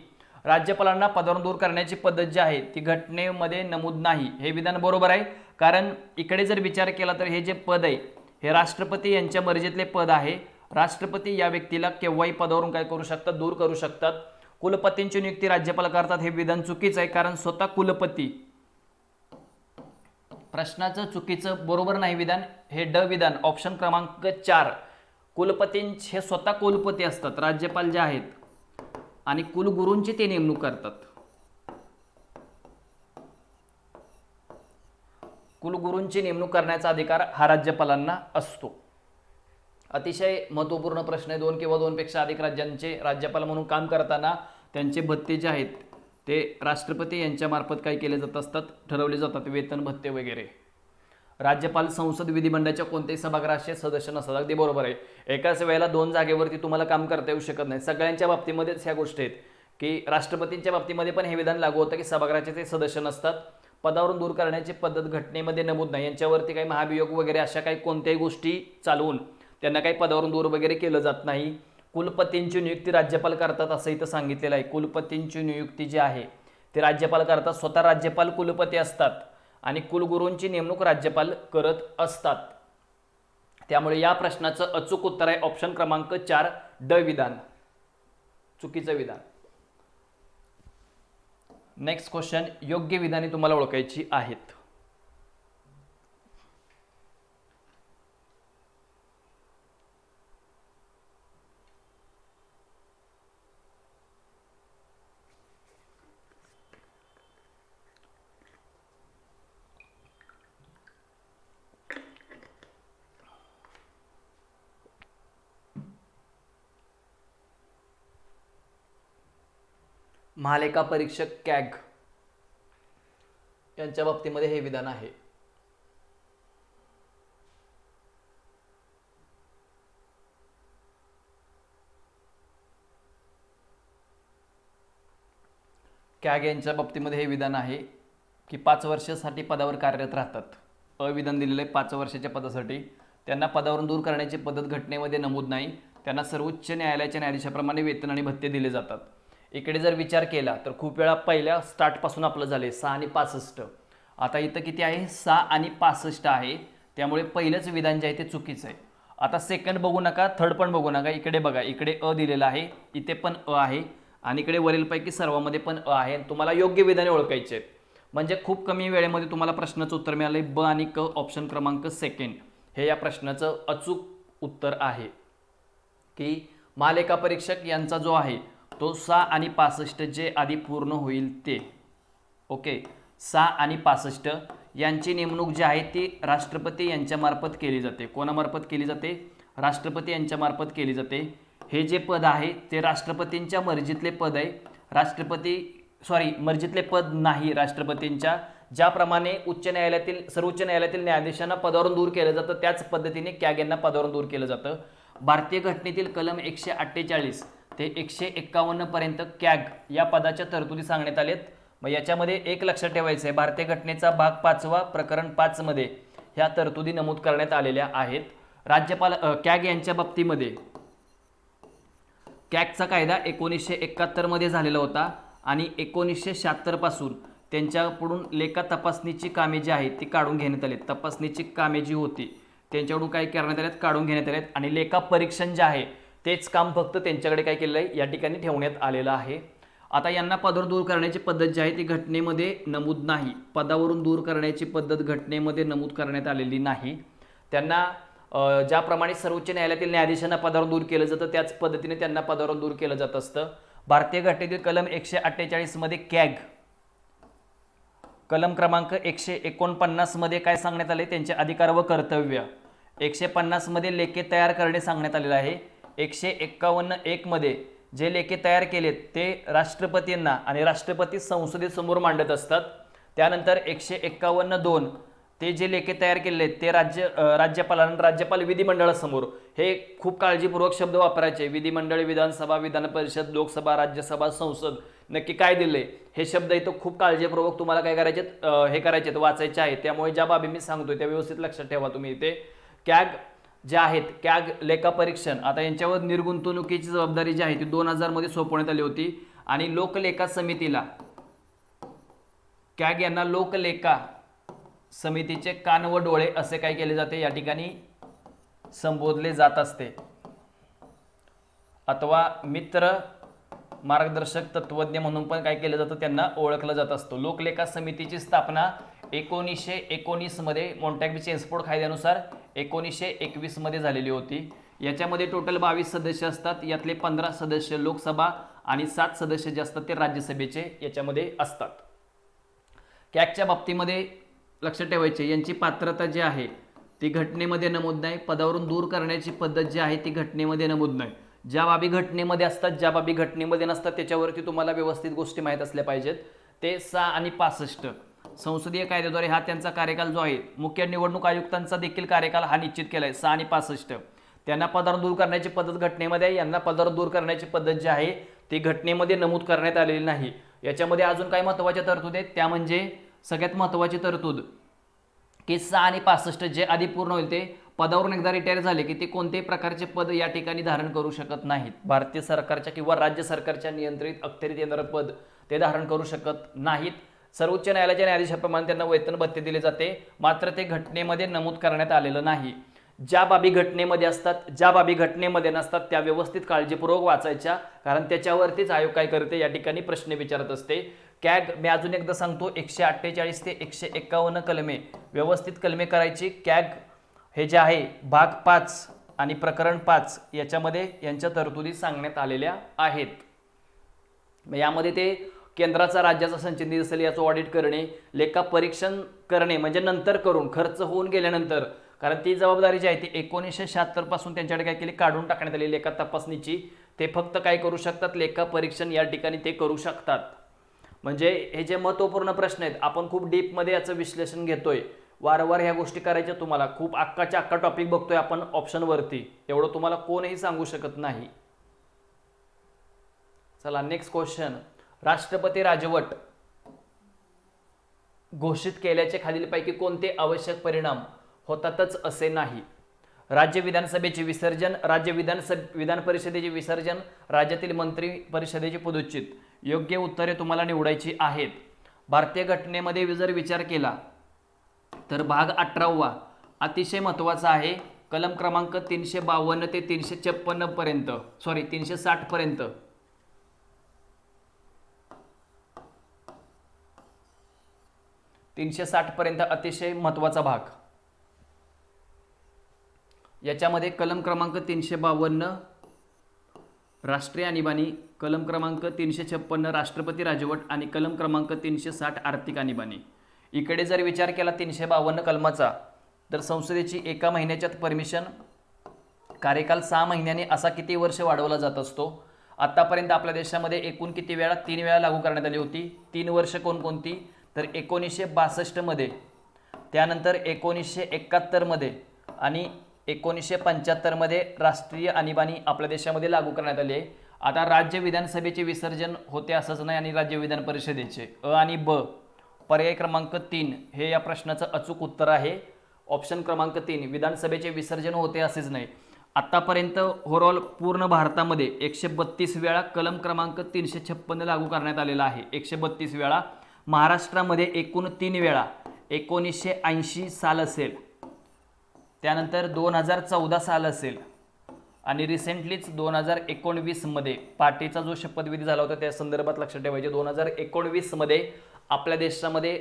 राज्यपालांना पदावरून दूर करण्याची पद्धत जी आहे ती घटनेमध्ये नमूद नाही. हे विधान बरोबर आहे, कारण इकडे जर विचार केला तर हे जे पद आहे हे राष्ट्रपती यांच्या मर्जीतले पद आहे. राष्ट्रपती या व्यक्तीला केव्हाही पदावरून काय करू शकतात? दूर करू शकतात. कुलपतींची नियुक्ती राज्यपाल करतात. हे विधान चुकीचं आहे, कारण स्वतः कुलपती. प्रश्नाचं चुकीचं, बरोबर नाही विधान. हे ड विधान, ऑप्शन क्रमांक 4. कुलपतींचे स्वतः कुलपती असतात राज्यपाल जे आहेत आणि कुलगुरूंची ते नेमणूक करतात. कुलगुरूंची नेमणूक करण्याचा अधिकार हा राज्यपालांना असतो. अतिशय महत्त्वपूर्ण प्रश्न आहे. 2 किंवा 2 पेक्षा अधिक राज्यांचे राज्यपाल म्हणून काम करताना त्यांचे भत्ते जे आहेत ते राष्ट्रपती यांच्यामार्फत काय केले जात असतात, ठरवले जातात, वेतन भत्ते वगैरे. राज्यपाल संसद विधिमंडळाच्या कोणत्याही सभागृहाचे सदस्य नसतात. अगदी बरोबर आहे. एकाच वेळेला 2 जागेवरती तुम्हाला काम करता येऊ शकत नाही. सगळ्यांच्या बाबतीमध्येच ह्या गोष्टी आहेत की राष्ट्रपतींच्या बाबतीमध्ये पण हे विधान लागू होतं की सभागृहाचे ते सदस्य नसतात. पदावरून दूर करण्याची पद्धत घटनेमध्ये नमूद नाही. यांच्यावरती काही महाभियोग वगैरे अशा काही कोणत्याही गोष्टी चालवून त्यांना काही पदावरून दूर वगैरे केलं जात नाही. कुलपतींची नियुक्ती राज्यपाल करतात असं इथं सांगितलेलं आहे. कुलपतींची नियुक्ती जी आहे ते राज्यपाल करतात. स्वतः राज्यपाल कुलपती असतात आणि कुलगुरूंची नेमणूक राज्यपाल करत असतात. त्यामुळे या प्रश्नाचं अचूक उत्तर आहे ऑप्शन क्रमांक 4 ड विधान, चुकीचं विधान. नेक्स्ट क्वेश्चन, योग्य विधाने तुम्हाला ओळखायची आहेत. महालेखा परीक्षक कॅग यांच्या बाबतीमध्ये हे विधान आहे. कॅग यांच्या बाबतीमध्ये हे विधान आहे की 5 वर्षासाठी पदावर कार्यरत राहतात. अविधान दिलेलं आहे 5 वर्षाच्या पदासाठी. त्यांना पदावरून दूर करण्याची पद्धत घटनेमध्ये नमूद नाही. त्यांना सर्वोच्च न्यायालयाच्या न्यायाधीशाप्रमाणे वेतन आणि भत्ते दिले जातात. इकडे जर विचार केला तर खूप वेळा पहिल्या स्टार्टपासून आपलं झाले 6 आणि 65. आता इथं किती आहे, 6 आणि 65 आहे. त्यामुळे पहिलंच विधान जे आहे ते चुकीचं आहे. आता सेकंड बघू नका, थर्ड पण बघू नका. इकडे बघा, इकडे अ दिलेला आहे, इथे पण अ आहे आणि इकडे वरीलपैकी सर्वांमध्ये पण अ आहे. तुम्हाला योग्य विधाने ओळखायचे आहेत. म्हणजे खूप कमी वेळेमध्ये तुम्हाला प्रश्नाचं उत्तर मिळालंय. ब आणि क ऑप्शन क्रमांक सेकंड हे या प्रश्नाचं अचूक उत्तर आहे की महालेखा परीक्षक यांचा जो आहे तो 6 आणि 65 जे आधी पूर्ण होईल ते. ओके, 6 आणि 65 यांची नेमणूक जी आहे ती राष्ट्रपती यांच्यामार्फत केली जाते. कोणामार्फत केली जाते? राष्ट्रपती यांच्यामार्फत केली जाते. हे जे पद आहे ते राष्ट्रपतींच्या मर्जीतले पद आहे. मर्जीतले पद नाही राष्ट्रपतींच्या. ज्याप्रमाणे सर्वोच्च न्यायालयातील न्यायाधीशांना पदावरून दूर केलं जातं त्याच पद्धतीने कॅग यांना पदावरून दूर केलं जातं. भारतीय घटनेतील कलम 148 ते 151 पर्यंत कॅग या पदाच्या तरतुदी सांगण्यात आलेत. मग याच्यामध्ये एक लक्षात ठेवायचं आहे, भारतीय घटनेचा भाग 5 प्रकरण 5 मध्ये ह्या तरतुदी नमूद करण्यात आलेल्या आहेत. राज्यपाल कॅग यांच्या बाबतीमध्ये कॅगचा कायदा 1971 मध्ये झालेला होता आणि 1976 पासून त्यांच्याकडून लेखा तपासणीची कामे जी आहेत ती काढून घेण्यात आली. तपासणीची कामे जी होती त्यांच्याकडून काय करण्यात आल्यात, काढून घेण्यात आल्यात आणि लेखा परीक्षण जे आहे तेच काम फक्त त्यांच्याकडे काय केलेलं आहे, या ठिकाणी ठेवण्यात आलेलं आहे. आता यांना पदावरून दूर करण्याची पद्धत जी आहे ती घटनेमध्ये नमूद नाही. पदावरून दूर करण्याची पद्धत घटनेमध्ये नमूद करण्यात आलेली नाही. त्यांना ज्याप्रमाणे सर्वोच्च न्यायालयातील न्यायाधीशांना पदावरून दूर केलं जातं त्याच पद्धतीने त्यांना पदावरून दूर केलं जात असतं. भारतीय घटनेतील कलम 148 मध्ये कॅग कलम क्रमांक 149 मध्ये काय सांगण्यात आले, त्यांचे अधिकार व कर्तव्य. 150 मध्ये लेखे तयार करणे सांगण्यात आलेलं आहे. 151(1) मध्ये जे लेखे तयार केलेत ते राष्ट्रपतींना आणि राष्ट्रपती संसदेसमोर मांडत असतात. त्यानंतर 151(2) ते जे लेखे तयार केलेले आहेत ते राज्यपाल विधिमंडळासमोर. हे खूप काळजीपूर्वक शब्द वापरायचे. विधिमंडळ, विधानसभा, विधान परिषद, लोकसभा, राज्यसभा, संसद नक्की काय दिले हे शब्द इथं खूप काळजीपूर्वक तुम्हाला काय करायचे वाचायचे आहेत. त्यामुळे ज्या बाबी मी सांगतोय त्या व्यवस्थित लक्षात ठेवा तुम्ही. इथे कॅग जे आहेत, कॅग लेखा परीक्षण, आता यांच्यावर निर्गुंतवणुकीची जबाबदारी जी आहे ती 2000 मध्ये सोपवण्यात आली होती आणि लोकलेखा समितीला, कॅग यांना लोकलेखा समितीचे कान व डोळे असे काय केले जाते, या ठिकाणी संबोधले जात असते अथवा मित्र मार्गदर्शक तत्वज्ञ म्हणून पण काय केलं जातं, त्यांना ओळखलं जात असतं. लोकलेखा समितीची स्थापना 1919 मध्ये मॉन्टॅग्बी चेम्सफोर्ड कायद्यानुसार 1921 मध्ये झालेली होती. याच्यामध्ये टोटल 22 सदस्य असतात. यातले 15 सदस्य लोकसभा आणि 7 सदस्य जे असतात ते राज्यसभेचे याच्यामध्ये असतात. कॅगच्या बाबतीमध्ये लक्षात ठेवायचे, यांची पात्रता जी आहे ती घटनेमध्ये नमूद नाही. पदावरून दूर करण्याची पद्धत जी आहे ती घटनेमध्ये नमूद नाही. ज्या बाबी घटनेमध्ये असतात, ज्या बाबी घटनेमध्ये नसतात त्याच्यावरती तुम्हाला व्यवस्थित गोष्टी माहीत असल्या पाहिजेत. ते 6 आणि 65 संसदीय कायद्याद्वारे हा त्यांचा कार्यकाल जो आहे, मुख्य निवडणूक आयुक्तांचा देखील कार्यकाल हा निश्चित केला आहे 6 आणि 65. त्यांना पदावर दूर करण्याची पद्धत घटनेमध्ये आहे, यांना पदावर दूर करण्याची पद्धत जी आहे ती घटनेमध्ये नमूद करण्यात आलेली नाही. याच्यामध्ये अजून काही महत्त्वाच्या तरतुदी आहेत, त्या म्हणजे सगळ्यात महत्त्वाची तरतूद की 6 आणि 65 जे आधी पूर्ण होईल ते पदावरून एकदा रिटायर झाले की ते कोणत्याही प्रकारचे पद या ठिकाणी धारण करू शकत नाहीत. भारतीय सरकारच्या किंवा राज्य सरकारच्या नियंत्रित अखत्यारीत येणारं पद ते धारण करू शकत नाहीत. सर्वोच्च न्यायालयाच्या न्यायाधीशाप्रमाणे त्यांना वेतन भत्ते दिले जाते, मात्र ते घटनेमध्ये नमूद करण्यात आलेलं नाही. ज्या बाबी घटनेमध्ये असतात, ज्या बाबी घटनेमध्ये नसतात त्या व्यवस्थित काळजीपूर्वक वाचायच्या, कारण त्याच्यावरतीच आयोग काय करते या ठिकाणी प्रश्न विचारत असते. कॅग मी अजून एकदा सांगतो, 148 ते 151 कलमे व्यवस्थित कलमे करायची. कॅग हे जे आहे भाग 5 आणि प्रकरण 5 याच्यामध्ये यांच्या तरतुदी सांगण्यात आलेल्या आहेत. यामध्ये ते केंद्राचा राज्याचा संचित निधी असेल याचं ऑडिट करणे, लेखा परीक्षण करणे म्हणजे नंतर करून खर्च होऊन गेल्यानंतर, कारण ती जबाबदारी जी आहे ती 1976 पासून त्यांच्याकडे काय केली, काढून टाकण्यात आली लेखा तपासणीची. ते फक्त काय करू शकतात, लेखा परीक्षण या ठिकाणी ते करू शकतात. म्हणजे हे जे महत्त्वपूर्ण प्रश्न आहेत, आपण खूप डीपमध्ये याचं विश्लेषण घेतोय, वारंवार ह्या गोष्टी करायच्या. तुम्हाला खूप अक्काच्या अक्का टॉपिक बघतोय आपण ऑप्शनवरती, एवढं तुम्हाला कोणही सांगू शकत नाही. चला नेक्स्ट क्वेश्चन. राष्ट्रपती राजवट घोषित केल्याचे खालीलपैकी कोणते आवश्यक परिणाम होतातच असे नाही. राज्य विधानसभेचे विसर्जन, विधान परिषदेचे विसर्जन, राज्यातील मंत्री परिषदेचे पदच्युत. योग्य उत्तरे तुम्हाला निवडायची आहेत. भारतीय घटनेमध्ये जर विचार केला तर भाग 18 अतिशय महत्त्वाचा आहे. कलम क्रमांक 352 ते 356 पर्यंत, 360 पर्यंत. पर्यंत अतिशय महत्त्वाचा भाग. याच्यामध्ये कलम क्रमांक 352 राष्ट्रीय आणीबाणी, कलम क्रमांक 356 राष्ट्रपती राजवट आणि कलम क्रमांक 360 आर्थिक आणीबाणी. इकडे जर विचार केला 352 कलमाचा, तर संसदेची एका महिन्याच्यात परमिशन, कार्यकाल 6 महिन्याने असा किती वर्ष वाढवला जात असतो. आतापर्यंत आपल्या देशामध्ये एकूण किती वेळा, 3 वेळा लागू करण्यात आली होती. 3 वर्ष कोणकोणती, तर 1962 मध्ये, त्यानंतर 1971 मध्ये आणि 1975 मध्ये राष्ट्रीय आणीबाणी आपल्या देशामध्ये लागू करण्यात आली आहे. आता राज्य विधानसभेचे विसर्जन होते असंच नाही, आणि राज्य विधान परिषदेचे आणि पर्याय क्रमांक 3 हे या प्रश्नाचं अचूक उत्तर आहे. ऑप्शन क्रमांक 3 विधानसभेचे विसर्जन होते असेच नाही. आतापर्यंत ओव्हरऑल पूर्ण भारतामध्ये 132 वेळा कलम क्रमांक 356 लागू करण्यात आलेला आहे. 132 वेळा. महाराष्ट्रामध्ये एकूण 3 वेळा, 1980 साल असेल, त्यानंतर 2014 साल असेल आणि रिसेंटलीच 2019 मध्ये पाटीचा जो शपथविधी झाला होता त्या संदर्भात लक्षात ठेवायचे. 2019 मध्ये आपल्या देशामध्ये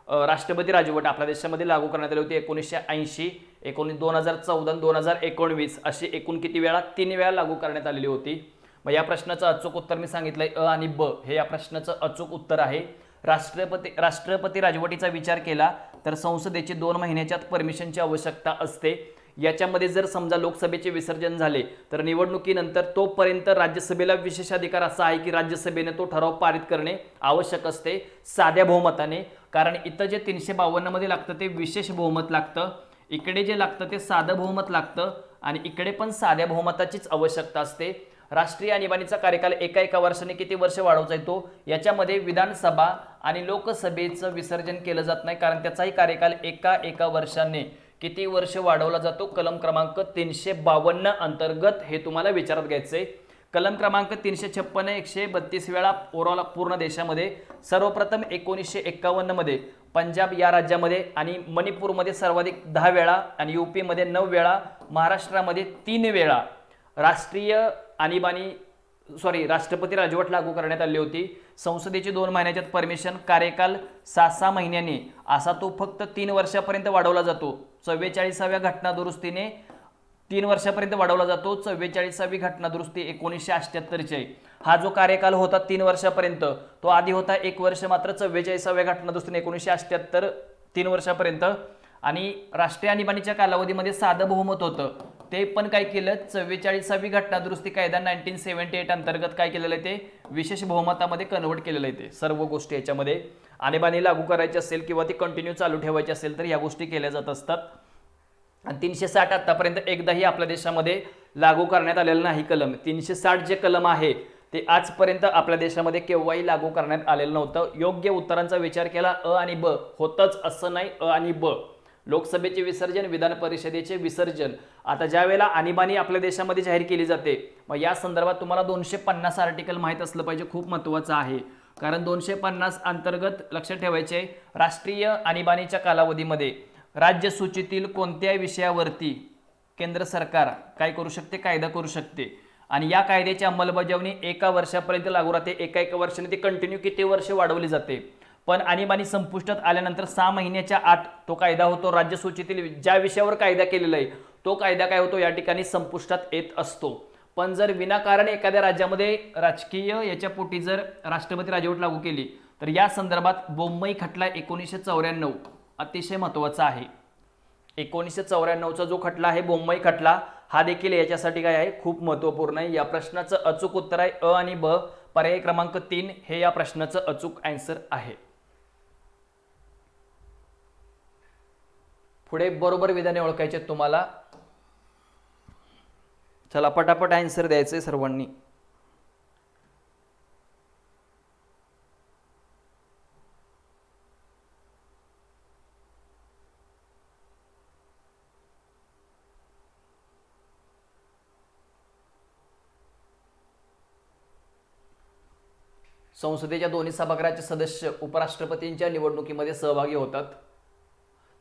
राष्ट्रपती राजवट आपल्या देशामध्ये लागू करण्यात आली होती. 1980, 2014, 2019 अशी एकूण किती वेळा, 3 वेळा लागू करण्यात आलेली होती. मग या प्रश्नाचं अचूक उत्तर मी सांगितलंय आणि हे या प्रश्नाचं अचूक उत्तर आहे. राष्ट्रपती राजवटीचा विचार केला तर संसदेची 2 महिन्याच्यात परमिशनची आवश्यकता असते. याच्यामध्ये जर समजा लोकसभेचे विसर्जन झाले तर निवडणुकीनंतर तोपर्यंत राज्यसभेला विशेष अधिकार असा आहे की राज्यसभेने तो ठराव पारित करणे आवश्यक असते साध्या बहुमताने. कारण इथं जे 352 मध्ये लागतं ते विशेष बहुमत लागतं, इकडे जे लागतं ते साधं बहुमत लागतं आणि इकडे पण साध्या बहुमताचीच आवश्यकता असते. राष्ट्रीय आणीबाणीचा कार्यकाल एका वर्षाने किती वर्ष वाढवता येतो. याच्यामध्ये विधानसभा आणि लोकसभेचं विसर्जन केलं जात नाही, कारण त्याचाही कार्यकाल एका वर्षाने किती वर्ष वाढवला जातो. कलम क्रमांक 352 अंतर्गत हे तुम्हाला विचारात घ्यायचंय. कलम क्रमांक 356 132 वेळा ओव्हरऑल पूर्ण देशामध्ये. सर्वप्रथम 1951 मध्ये पंजाब या राज्यामध्ये आणि मणिपूरमध्ये सर्वाधिक 10 वेळा आणि यूपी मध्ये 9 वेळा, महाराष्ट्रामध्ये 3 वेळा राष्ट्रपती राजवट लागू करण्यात आली होती. संसदेची 2 महिन्याच्यात परमिशन, कार्यकाल 6 महिन्यांनी असा तो फक्त 3 वर्षापर्यंत वाढवला जातो. 44व्या घटना दुरुस्तीने 3 वर्षापर्यंत वाढवला जातो. 44वी घटना दुरुस्ती 1978 हा जो कार्यकाल होता 3 वर्षापर्यंत, तो आधी होता 1 वर्ष, मात्र 44व्या घटना दुरुस्तीने 1978 3 वर्षापर्यंत आणि राष्ट्रीय आणीबाणीच्या कालावधीमध्ये साधं बहुमत होतं, ते पण काय केलं, 44वी घटना दुरुस्ती कायदा 1978 अंतर्गत काय केलेलं आहे, ते विशेष बहुमतामध्ये कन्वर्ट केलेलं आहे. ते सर्व गोष्टी याच्यामध्ये आणीबाणी लागू करायची असेल किंवा ती कंटिन्यू चालू ठेवायची असेल तर या गोष्टी केल्या जात असतात. आणि 360 आतापर्यंत एकदाही आपल्या देशामध्ये लागू करण्यात आलेलं नाही कलम. 360 जे कलम आहे ते आजपर्यंत आपल्या देशामध्ये केव्हाही लागू करण्यात आलेलं नव्हतं. योग्य उत्तरांचा विचार केला, अ आणि ब होतच असं नाही, अ आणि ब. लोकसभेचे विसर्जन, विधान परिषदेचे विसर्जन. आता ज्या वेळेला आणीबाणी आपल्या देशामध्ये जाहीर केली जाते, मग या संदर्भात तुम्हाला 250 आर्टिकल माहीत असलं पाहिजे, खूप महत्त्वाचं आहे. कारण 250 अंतर्गत लक्षात ठेवायचे, राष्ट्रीय आणीबाणीच्या कालावधीमध्ये राज्य सूचीतील कोणत्याही विषयावरती केंद्र सरकार काय करू शकते, कायदा करू शकते. आणि या कायद्याची अंमलबजावणी 1 वर्षापर्यंत लागू राहते. एका वर्षाने ती कंटिन्यू किती वर्ष वाढवली जाते. पण आणीबाणी संपुष्टात आल्यानंतर 6 महिन्याच्या आत तो कायदा होतो. राज्य सूचीतील ज्या विषयावर कायदा केलेला आहे तो कायदा काय होतो, या ठिकाणी संपुष्टात येत असतो. पण जर विनाकारण एखाद्या राज्यामध्ये राजकीय याच्या पोटी जर राष्ट्रपती राजवट लागू केली तर या संदर्भात बोंबई खटला 1994 अतिशय महत्त्वाचा आहे. 1994चा जो खटला आहे बोंबई खटला, हा देखील याच्यासाठी काय आहे, खूप महत्त्वपूर्ण आहे. या प्रश्नाचं अचूक उत्तर आहे अ आणि ब. पर्याय क्रमांक 3 हे या प्रश्नाचं अचूक आन्सर आहे. पुढे बरोबर विधाने ओळखायचे तुम्हाला. चला पटापट आन्सर द्यायचे सर्वांनी. संसदेच्या दोन्ही सभागृहाचे सदस्य उपराष्ट्रपतींच्या निवडणुकीमध्ये सहभागी होतात.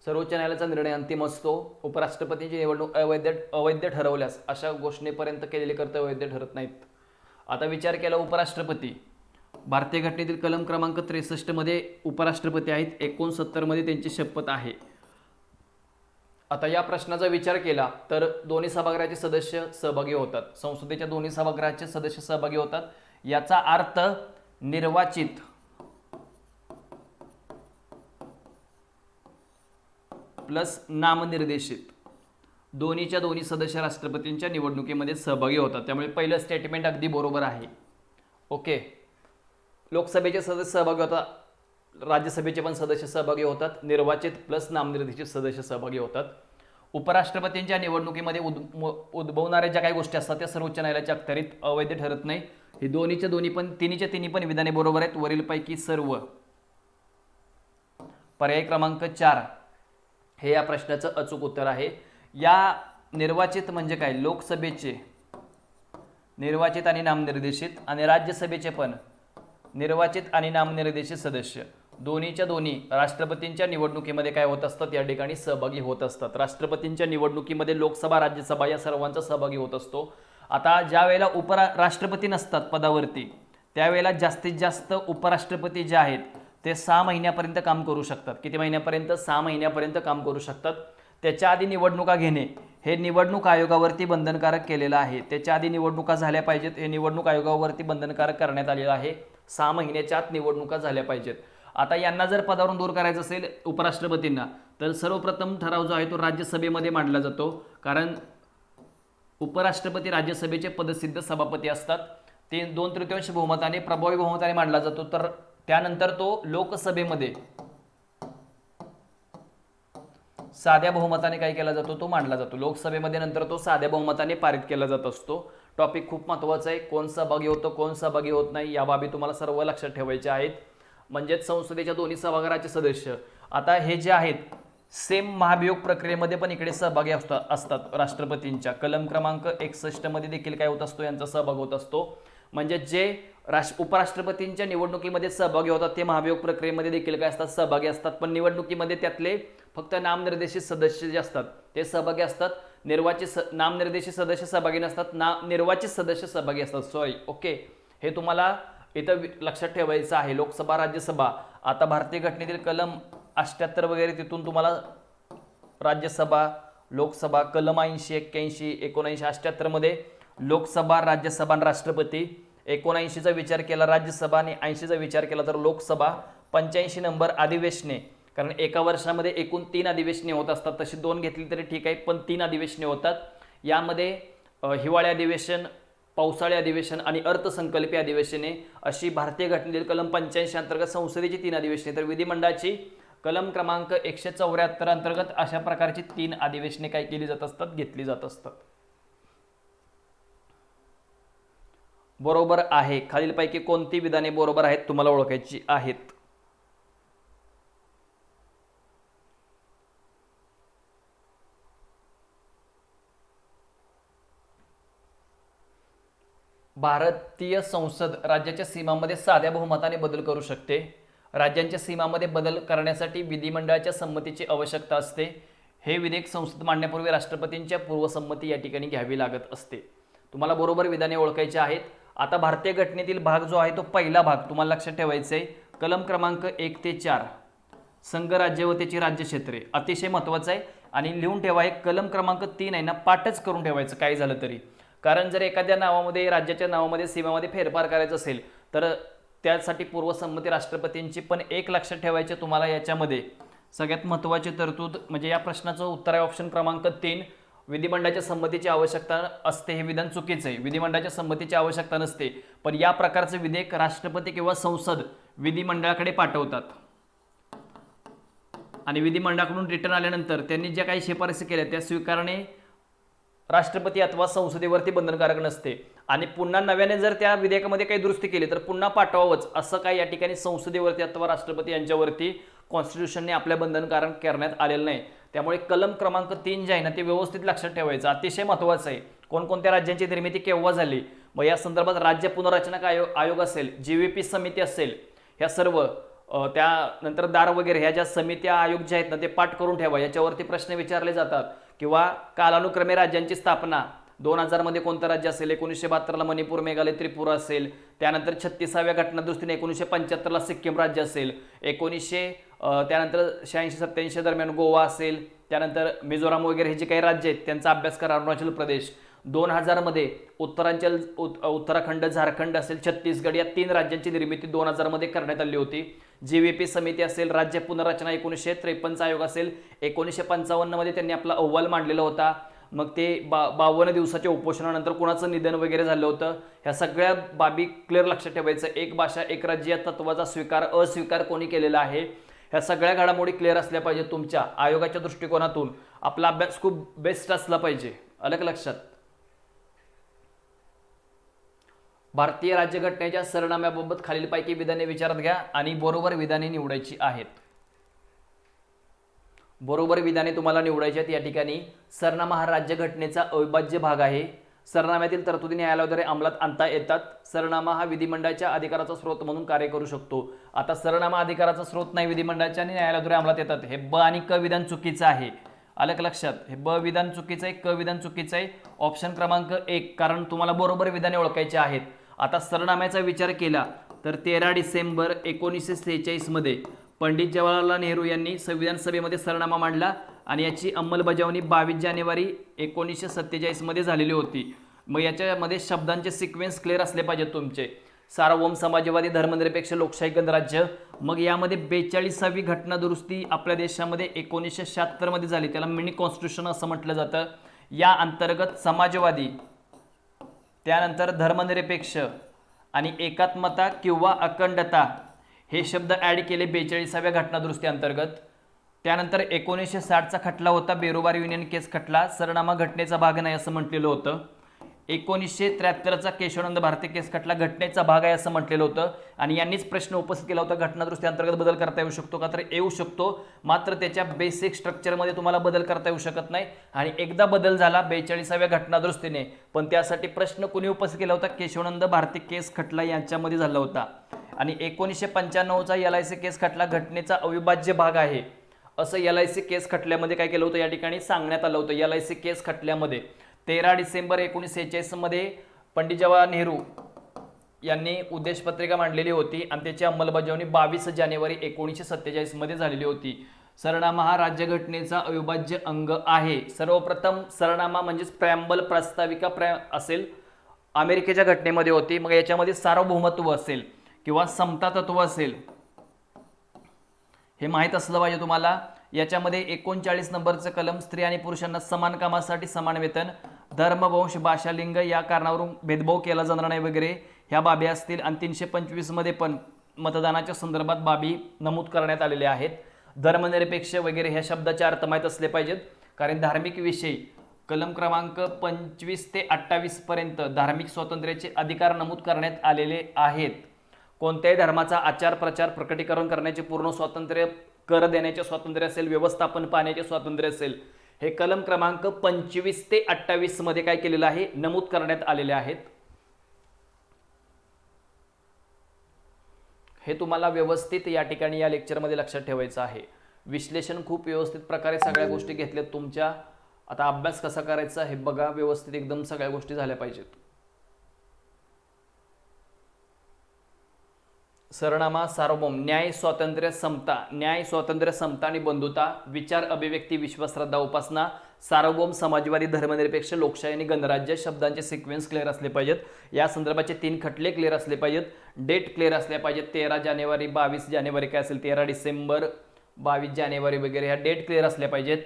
सर्वोच्च न्यायालयाचा निर्णय अंतिम असतो. उपराष्ट्रपतींची निवडणूक अवैध ठरवल्यास अशा घोषणेपर्यंत केलेले कर्तव्य वैध ठरत नाहीत. आता विचार केला, उपराष्ट्रपती भारतीय घटनेतील कलम क्रमांक 63 मध्ये उपराष्ट्रपती आहेत, 69 मध्ये त्यांची शपथ आहे. आता या प्रश्नाचा विचार केला तर दोन्ही सभागृहाचे सदस्य सहभागी होतात. संसदेच्या दोन्ही सभागृहाचे सदस्य सहभागी होतात. याचा अर्थ निर्वाचित प्लस नामनिर्देशित दोन्हीच्या दोन्ही सदस्य राष्ट्रपतींच्या निवडणुकीमध्ये सहभागी होतात. त्यामुळे पहिलं स्टेटमेंट अगदी बरोबर आहे. ओके. लोकसभेचे सदस्य सहभागी होतात, राज्यसभेचे पण सदस्य सहभागी होतात, निर्वाचित प्लस नामनिर्देशित सदस्य सहभागी होतात. उपराष्ट्रपतींच्या निवडणुकीमध्ये उद्भवणाऱ्या ज्या काही गोष्टी असतात त्या सर्वोच्च न्यायालयाच्या अखत्यारीत अवैध ठरत नाही. ही तिन्हीच्या तिन्ही पण विधाने बरोबर आहेत, वरीलपैकी सर्व. पर्याय क्रमांक 4 हे या प्रश्नाचं अचूक उत्तर आहे. या निर्वाचित म्हणजे काय, लोकसभेचे निर्वाचित आणि नामनिर्देशित आणि राज्यसभेचे पण निर्वाचित आणि नामनिर्देशित सदस्य दोन्हीच्या दोन्ही राष्ट्रपतींच्या निवडणुकीमध्ये काय होत असतात, या ठिकाणी सहभागी होत असतात. राष्ट्रपतींच्या निवडणुकीमध्ये लोकसभा राज्यसभा या सर्वांचा सहभागी होत असतो. आता ज्या वेळेला उपराष्ट्रपती नसतात पदावरती त्यावेळेला जास्तीत जास्त उपराष्ट्रपती जे आहेत ते 6 महिन्यापर्यंत काम करू शकतात. किती महिन्यापर्यंत, 6 महिन्यापर्यंत काम करू शकतात. त्याच्या आधी निवडणुका घेणे हे निवडणूक आयोगावरती बंधनकारक केलेलं आहे. त्याच्या आधी निवडणुका झाल्या पाहिजेत, हे निवडणूक आयोगावरती बंधनकारक करण्यात आलेलं आहे. 6 महिन्याच्या आत निवडणुका झाल्या पाहिजेत. आता यांना जर पदावरून दूर करायचं असेल उपराष्ट्रपतींना तर सर्वप्रथम ठराव जो आहे तो राज्यसभेमध्ये मांडला जातो. कारण उपराष्ट्रपती राज्यसभेचे पदसिद्ध सभापती असतात. ते 2/3 बहुमताने प्रभावी बहुमताने मांडला जातो. तर त्यानंतर तो लोकसभेमध्ये साध्या बहुमताने काय केला जातो, तो मांडला जातो. लोकसभेमध्ये नंतर तो साध्या बहुमताने पारित केला जात असतो. टॉपिक खूप महत्त्वाचा आहे. कोण सहभागी होतो, कोण सहभागी होत नाही, या बाबी तुम्हाला सर्व लक्षात ठेवायच्या आहेत. म्हणजेच संसदेच्या दोन्ही सभागृहाचे सदस्य आता हे जे आहेत सेम महाभियोग प्रक्रियेमध्ये पण इकडे सहभागी असतात. राष्ट्रपतींच्या कलम क्रमांक 61 मध्ये देखील काय होत असतो, यांचा सहभाग होत असतो. म्हणजे जे उपराष्ट्रपतींच्या निवडणुकीमध्ये सहभागी होतात ते महाभियोग प्रक्रियेमध्ये देखील काय असतात, सहभागी असतात. पण निवडणुकीमध्ये त्यातले फक्त नामनिर्देशित सदस्य जे असतात ते सहभागी असतात. नामनिर्देशित सदस्य सहभागी नसतात, निर्वाचित सदस्य सहभागी असतात. सॉरी, ओके, हे तुम्हाला इथं लक्षात ठेवायचं आहे. लोकसभा राज्यसभा आता भारतीय घटनेतील कलम 78 वगैरे तिथून तुम्हाला राज्यसभा लोकसभा कलम 80, 81, 79, 78 मध्ये लोकसभा राज्यसभा आणि राष्ट्रपती. 79चा विचार केला राज्यसभा आणि 80चा विचार केला तर लोकसभा. 85 नंबर अधिवेशने कारण एका वर्षामध्ये एकूण 3 अधिवेशने होत असतात, तशी 2 घेतली तरी ठीक आहे, पण 3 अधिवेशने होतात. यामध्ये हिवाळी अधिवेशन, पावसाळी अधिवेशन आणि अर्थसंकल्पीय अधिवेशने अशी भारतीय घटनेतील कलम 85 अंतर्गत संसदेची 3 अधिवेशने, तर विधिमंडळाची कलम क्रमांक 174 अंतर्गत अशा प्रकारची 3 अधिवेशने काय केली जात असतात, घेतली जात असतात. बरोबर आहे. खालीलपैकी कोणती विधाने बरोबर आहेत तुम्हाला ओळखायची आहेत. भारतीय संसद राज्याच्या सीमांमध्ये साध्या बहुमताने बदल करू शकते. राज्यांच्या सीमांमध्ये बदल करण्यासाठी विधिमंडळाच्या संमतीची आवश्यकता असते. हे विधेयक संसद मांडण्यापूर्वी राष्ट्रपतींच्या पूर्वसंमती या ठिकाणी घ्यावी लागत असते. तुम्हाला बरोबर विधाने ओळखायची आहेत. आता भारतीय घटनेतील भाग जो आहे तो पहिला भाग तुम्हाला लक्षात ठेवायचा आहे. कलम क्रमांक 1 ते 4 संघ राज्य व त्याची राज्यक्षेत्रे अतिशय महत्त्वाचं आहे आणि लिहून ठेवा. एक कलम क्रमांक 3 आहे ना, पाठच करून ठेवायचं काही झालं तरी. कारण जर एखाद्या नावामध्ये, राज्याच्या नावामध्ये, सीमामध्ये फेरफार करायचा असेल तर त्यासाठी पूर्वसंमती राष्ट्रपतींची पण एक लक्षात ठेवायचे तुम्हाला. याच्यामध्ये सगळ्यात महत्त्वाची तरतूद म्हणजे या प्रश्नाचं उत्तर आहे ऑप्शन क्रमांक 3, विधिमंडळाच्या संमतीची आवश्यकता असते. हे विधान चुकीचं आहे. विधिमंडळाच्या संमतीची आवश्यकता नसते, पण या प्रकारचे विधेयक राष्ट्रपती किंवा संसद विधिमंडळाकडे पाठवतात आणि विधिमंडळाकडून रिटर्न आल्यानंतर त्यांनी ज्या काही शिफारसी केल्या त्या स्वीकारणे राष्ट्रपती अथवा संसदेवरती बंधनकारक नसते. आणि पुन्हा नव्याने जर त्या विधेयकामध्ये काही दुरुस्ती केली तर पुन्हा पाठवावंच असं काही या ठिकाणी संसदेवरती अथवा राष्ट्रपती यांच्यावरती कॉन्स्टिट्यूशनने आपल्या बंधनकारक करण्यात आलेलं नाही. त्यामुळे कलम क्रमांक 3 जे आहे ना ते व्यवस्थित लक्षात ठेवायचं, अतिशय महत्त्वाचं आहे. कोणकोणत्या राज्यांची निर्मिती केव्हा झाली, मग या संदर्भात राज्य पुनर्रचना आयोग असेल, GVP समिती असेल, ह्या सर्व त्यानंतर दार वगैरे ह्या ज्या समित्या आयोग जे आहेत ना ते पाठ करून ठेवा. याच्यावरती प्रश्न विचारले जातात. किंवा कालानुक्रमे राज्यांची स्थापना 2000 मध्ये कोणतं राज्य असेल, 1972 मणिपूर, मेघालय, त्रिपुरा असेल, त्यानंतर 36व्या घटनादुरुस्तीने 1975 सिक्कीम राज्य असेल, त्यानंतर 86-87 दरम्यान गोवा असेल, त्यानंतर मिझोराम वगैरे हे जे काही राज्य आहेत त्यांचा अभ्यास करा. अरुणाचल प्रदेश 2000 मध्ये उत्तराखंड, झारखंड असेल, छत्तीसगड या 3 राज्यांची निर्मिती 2000 मध्ये करण्यात आली होती. GVP समिती असेल, राज्य पुनर्रचना 1953 आयोग असेल, 1955 मध्ये त्यांनी आपला अहवाल मांडलेला होता. मग ते 52 दिवसाच्या उपोषणानंतर कुणाचं निधन वगैरे झालं होतं. ह्या सगळ्या बाबी क्लिअर लक्षात ठेवायचं. एक भाषा एक राज्य या तत्वाचा स्वीकार अस्वीकार कोणी केलेला आहे, ह्या सगळ्या घडामोडी क्लिअर असल्या पाहिजे. तुमच्या आयोगाच्या दृष्टिकोनातून आपला अभ्यास खूप बेस्ट असला पाहिजे. अलग लक्षात. भारतीय राज्यघटनेच्या सरनाम्याबाबत खालीलपैकी विधाने विचारात घ्या आणि बरोबर विधाने निवडायची आहेत. बरोबर विधाने तुम्हाला निवडायची आहेत. या ठिकाणी सरनामा हा राज्यघटनेचा अविभाज्य भाग आहे. सरनाम्यातील तरतुदी न्यायालयाद्वारे अंमलात आणता येतात. सरनामा हा विधिमंडळाच्या अधिकाराचा स्रोत म्हणून कार्य करू शकतो. आता सरनामा अधिकाराचा स्रोत नाही, विधिमंडळाच्या आणि न्यायालयाद्वारे अंमलात येतात. हे ब आणि क विधान चुकीचं आहे. अलग लक्षात. हे ब विधान चुकीचं आहे, क विधान चुकीचं आहे. ऑप्शन क्रमांक 1, कारण तुम्हाला बरोबर विधाने ओळखायची आहेत. आता सरनाम्याचा विचार केला तर 13 डिसेंबर 1946 मध्ये पंडित जवाहरलाल नेहरू यांनी संविधान सभेमध्ये सरनामा मांडला आणि याची अंमलबजावणी 22 जानेवारी 1947 मध्ये झालेली होती. मग याच्यामध्ये शब्दांचे सिक्वेन्स क्लिअर असले पाहिजेत तुमचे. सार्वभौम समाजवादी धर्मनिरपेक्ष लोकशाही गणराज्य. मग यामध्ये 42वी घटना दुरुस्ती आपल्या देशामध्ये 1976 मध्ये झाली, त्याला मिनी कॉन्स्टिट्यूशन असं म्हटलं जातं. या अंतर्गत समाजवादी, त्यानंतर धर्मनिरपेक्ष आणि एकात्मता किंवा अखंडता हे शब्द ॲड केले 42व्या घटना दुरुस्ती अंतर्गत. त्यानंतर 1960चा खटला होता बेरोबार युनियन केस खटला, सरनामा घटनेचा भाग नाही असं म्हटलेलं होतं. 1973चा केशवानंद भारती केस खटला घटनेचा भाग आहे असं म्हटलेलं होतं. आणि यांनीच प्रश्न उपस्थित केला होता, घटना दुरुस्ती अंतर्गत बदल करता येऊ शकतो का, तर येऊ शकतो, मात्र त्याच्या बेसिक स्ट्रक्चरमध्ये तुम्हाला बदल करता येऊ शकत नाही. आणि एकदा बदल झाला 42व्या घटना दुरुस्तीने, पण त्यासाठी प्रश्न कुणी उपस्थित केला होता, केशवानंद भारती केस खटला यांच्यामध्ये झाला होता. आणि 1995चा LIC केस खटला घटनेचा अविभाज्य भाग आहे असं LIC केस खटल्यामध्ये काय केलं होतं, या ठिकाणी सांगण्यात आलं होतं. LIC केस खटल्यामध्ये 13 डिसेंबर 1946 मध्ये पंडित जवाहरलाल नेहरू यांनी उद्देशपत्रिका मांडलेली होती आणि त्याची अंमलबजावणी 22 जानेवारी 1947 मध्ये झालेली होती. सरनामा हा राज्यघटनेचा अविभाज्य अंग आहे. सर्वप्रथम सरनामा म्हणजेच प्रॅम्बल, प्रस्ताविका असेल, अमेरिकेच्या घटनेमध्ये होती. मग याच्यामध्ये सार्वभौमत्व असेल किंवा समता तत्व असेल, हे माहीत असलं पाहिजे तुम्हाला. याच्यामध्ये 39 नंबरचं कलम, स्त्री आणि पुरुषांना समान कामासाठी समान वेतन, धर्म, वंश, भाषा, लिंग या कारणावरून भेदभाव केला जाणार नाही वगैरे ह्या बाबी असतील. आणि 325 मध्ये पण मतदानाच्या संदर्भात बाबी नमूद करण्यात आलेल्या आहेत. धर्मनिरपेक्ष वगैरे ह्या शब्दाचे अर्थ माहीत असले पाहिजेत, कारण धार्मिक विषयी कलम क्रमांक 25 ते 28 पर्यंत धार्मिक स्वातंत्र्याचे अधिकार नमूद करण्यात आलेले आहेत. कोणत्याही धर्माचा आचार प्रचार प्रकटीकरण करण्याचे पूर्ण स्वातंत्र्य, कर देण्याचे स्वातंत्र्य असेल, व्यवस्थापन पाहण्याचे स्वातंत्र्य असेल, हे कलम क्रमांक 25 ते 28 मध्ये काय केलेलं आहे, नमूद करण्यात आलेले आहेत. हे तुम्हाला व्यवस्थित या ठिकाणी या लेक्चरमध्ये लक्षात ठेवायचं आहे. विश्लेषण खूप व्यवस्थित प्रकारे सगळ्या गोष्टी घेतल्यात तुमच्या. आता अभ्यास कसा करायचा हे बघा, व्यवस्थित एकदम सगळ्या गोष्टी झाल्या पाहिजेत. सरनामा सार्वभौम, न्याय स्वातंत्र्य समता, न्याय स्वातंत्र्य समता आणि बंधुता, विचार अभिव्यक्ती विश्वासश्रद्धा उपासना, सार्वभौम समाजवादी धर्मनिरपेक्ष लोकशाही आणि गणराज्य. शब्दांचे सिक्वेन्स क्लिअर असले पाहिजेत. या संदर्भाचे 3 खटले क्लिअर असले पाहिजेत. डेट क्लिअर असल्या पाहिजेत. 13 जानेवारी, 22 जानेवारी काय असेल, 13 डिसेंबर, 22 जानेवारी वगैरे ह्या डेट क्लिअर असल्या पाहिजेत.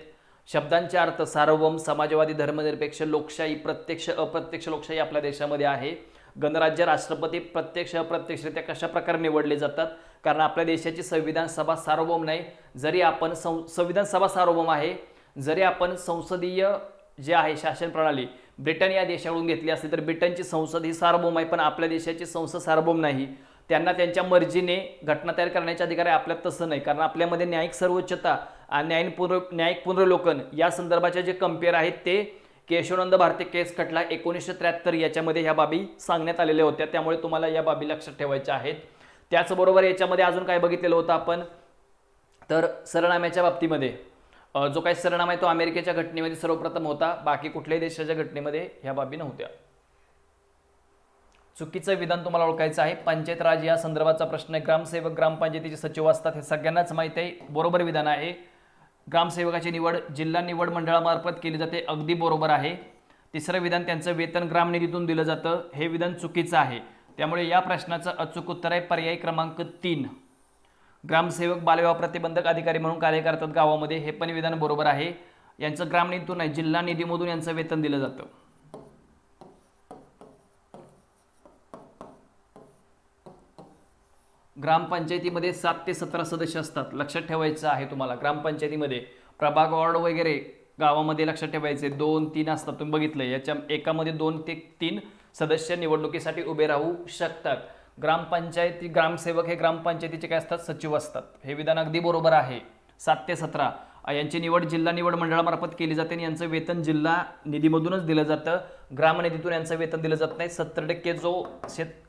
शब्दांचे अर्थ, सार्वभौम समाजवादी धर्मनिरपेक्ष लोकशाही, प्रत्यक्ष अप्रत्यक्ष लोकशाही आपल्या देशामध्ये आहे. गणराज्य, राष्ट्रपती प्रत्यक्ष अप्रत्यक्षरित्या कशा प्रकारे निवडले जातात, कारण आपल्या देशाची संविधान सभा सार्वभौम नाही. जरी आपण संविधान सभा सार्वभौम आहे, जरी आपण संसदीय जे आहे शासन प्रणाली ब्रिटन या देशाकडून घेतली असली तर ब्रिटनची संसद ही सार्वभौम आहे, पण आपल्या देशाची संसद सार्वभौम नाही. त्यांना त्यांच्या मर्जीने घटना तयार करण्याचे अधिकार आहे, आपल्यात तसं नाही. कारण आपल्यामध्ये न्यायिक सर्वोच्चता आणि न्यायिक पुनर्वलोकन या संदर्भाचे जे कंपेअर आहेत ते केशवानंद भारती केस खटला 1973 याच्यामध्ये ह्या बाबी सांगण्यात आलेल्या होत्या. त्यामुळे तुम्हाला या बाबी लक्षात ठेवायच्या आहेत. त्याचबरोबर याच्यामध्ये अजून काय बघितलेलं होतं आपण, तर सरनाम्याच्या बाबतीमध्ये जो काही सरनामा आहे तो अमेरिकेच्या घटनेमध्ये सर्वप्रथम होता, बाकी कुठल्याही देशाच्या घटनेमध्ये ह्या बाबी नव्हत्या. चुकीचं विधान तुम्हाला ओळखायचं आहे. पंचायत राज या संदर्भाचा प्रश्न आहे. ग्रामसेवक ग्रामपंचायतीचे सचिव असतात, हे सगळ्यांनाच माहिती आहे. बरोबर विधान आहे. ग्रामसेवकाची निवड जिल्हा निवड मंडळामार्फत केली जाते, अगदी बरोबर आहे. तिसरं विधान, त्यांचं वेतन ग्रामनिधीतून दिलं जातं, हे विधान चुकीचं आहे. त्यामुळे या प्रश्नाचं अचूक उत्तर आहे पर्याय क्रमांक 3. ग्रामसेवक बालविवाह प्रतिबंधक अधिकारी म्हणून कार्य करतात गावामध्ये, हे पण विधान बरोबर आहे. यांचं ग्रामनिधीतून नाही, जिल्हा निधीमधून यांचं वेतन दिलं जातं. ग्रामपंचायतीमध्ये 7 ते 17 सदस्य असतात, लक्षात ठेवायचं आहे तुम्हाला. ग्रामपंचायतीमध्ये प्रभाग वॉर्ड वगैरे गावामध्ये लक्षात ठेवायचे 2-3 असतात, तुम्ही बघितलं. याच्या एकामध्ये 2 ते 3 सदस्य निवडणुकीसाठी उभे राहू शकतात. ग्रामपंचायती ग्रामसेवक हे ग्रामपंचायतीचे काय असतात, सचिव असतात, हे विधान अगदी बरोबर आहे. 7 ते 17 यांची निवड जिल्हा निवड मंडळामार्फत केली जाते आणि यांचं वेतन जिल्हा निधीमधूनच दिलं जातं, ग्रामनिधीतून यांचं वेतन दिलं जात नाही. 70% जो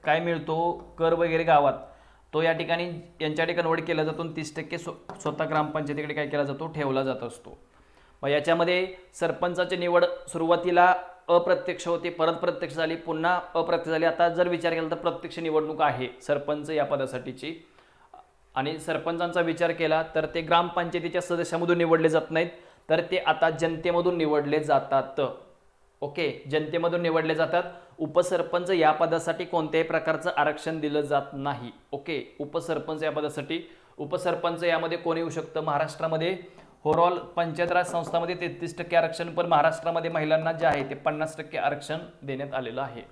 काय मिळतो कर वगैरे गावात, तो या ठिकाणी यांच्याकडे कन्वर्ट केला जातो आणि 30% स्वतः ग्रामपंचायतीकडे काय केला जातो, ठेवला जात असतो. मग याच्यामध्ये सरपंचाची निवड सुरुवातीला अप्रत्यक्ष होती, परत प्रत्यक्ष झाली, पुन्हा अप्रत्यक्ष झाली. आता जर विचार केला तर प्रत्यक्ष निवडणूक आहे सरपंच या पदासाठीची. आणि सरपंचांचा विचार केला तर ते ग्रामपंचायतीच्या सदस्यामधून निवडले जात नाहीत, तर ते आता जनतेमधून निवडले जातात. ओके, जनतेमधून निवडले जातात. उपसरपंच या पदासाठी कोणत्याही प्रकारचं आरक्षण दिलं जात नाही. ओके, उपसरपंच या पदासाठी, उपसरपंच यामध्ये कोण येऊ शकतं, महाराष्ट्रामध्ये ओव्हरऑल पंचायत राज संस्थांमध्ये 33% आरक्षण, पण महाराष्ट्रामध्ये महिलांना जे आहे ते 50% आरक्षण देण्यात आलेलं आहे.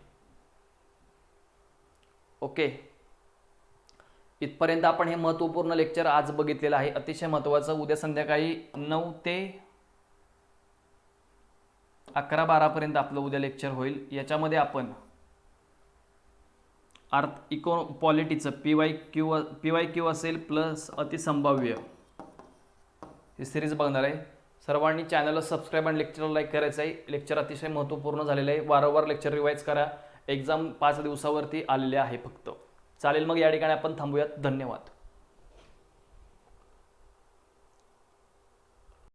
ओके, इथपर्यंत आपण हे महत्त्वपूर्ण लेक्चर आज बघितलेलं आहे, अतिशय महत्त्वाचं. उद्या संध्याकाळी 9 ते 11-12 पर्यंत आपलं उद्या लेक्चर होईल. याच्यामध्ये आपण पॉलिटीचं PYQ असेल प्लस अतिसंभाव्य ही सिरीज बघणार आहे. सर्वांनी चॅनलला सबस्क्राईब आणि लेक्चरला लाईक करायचं आहे. लेक्चर अतिशय महत्त्वपूर्ण झालेलं आहे. वारंवार लेक्चर रिवाइज करा. एक्झाम 5 दिवसावरती आलेले आहे फक्त. चालेल, मग या ठिकाणी आपण थांबूयात. धन्यवाद.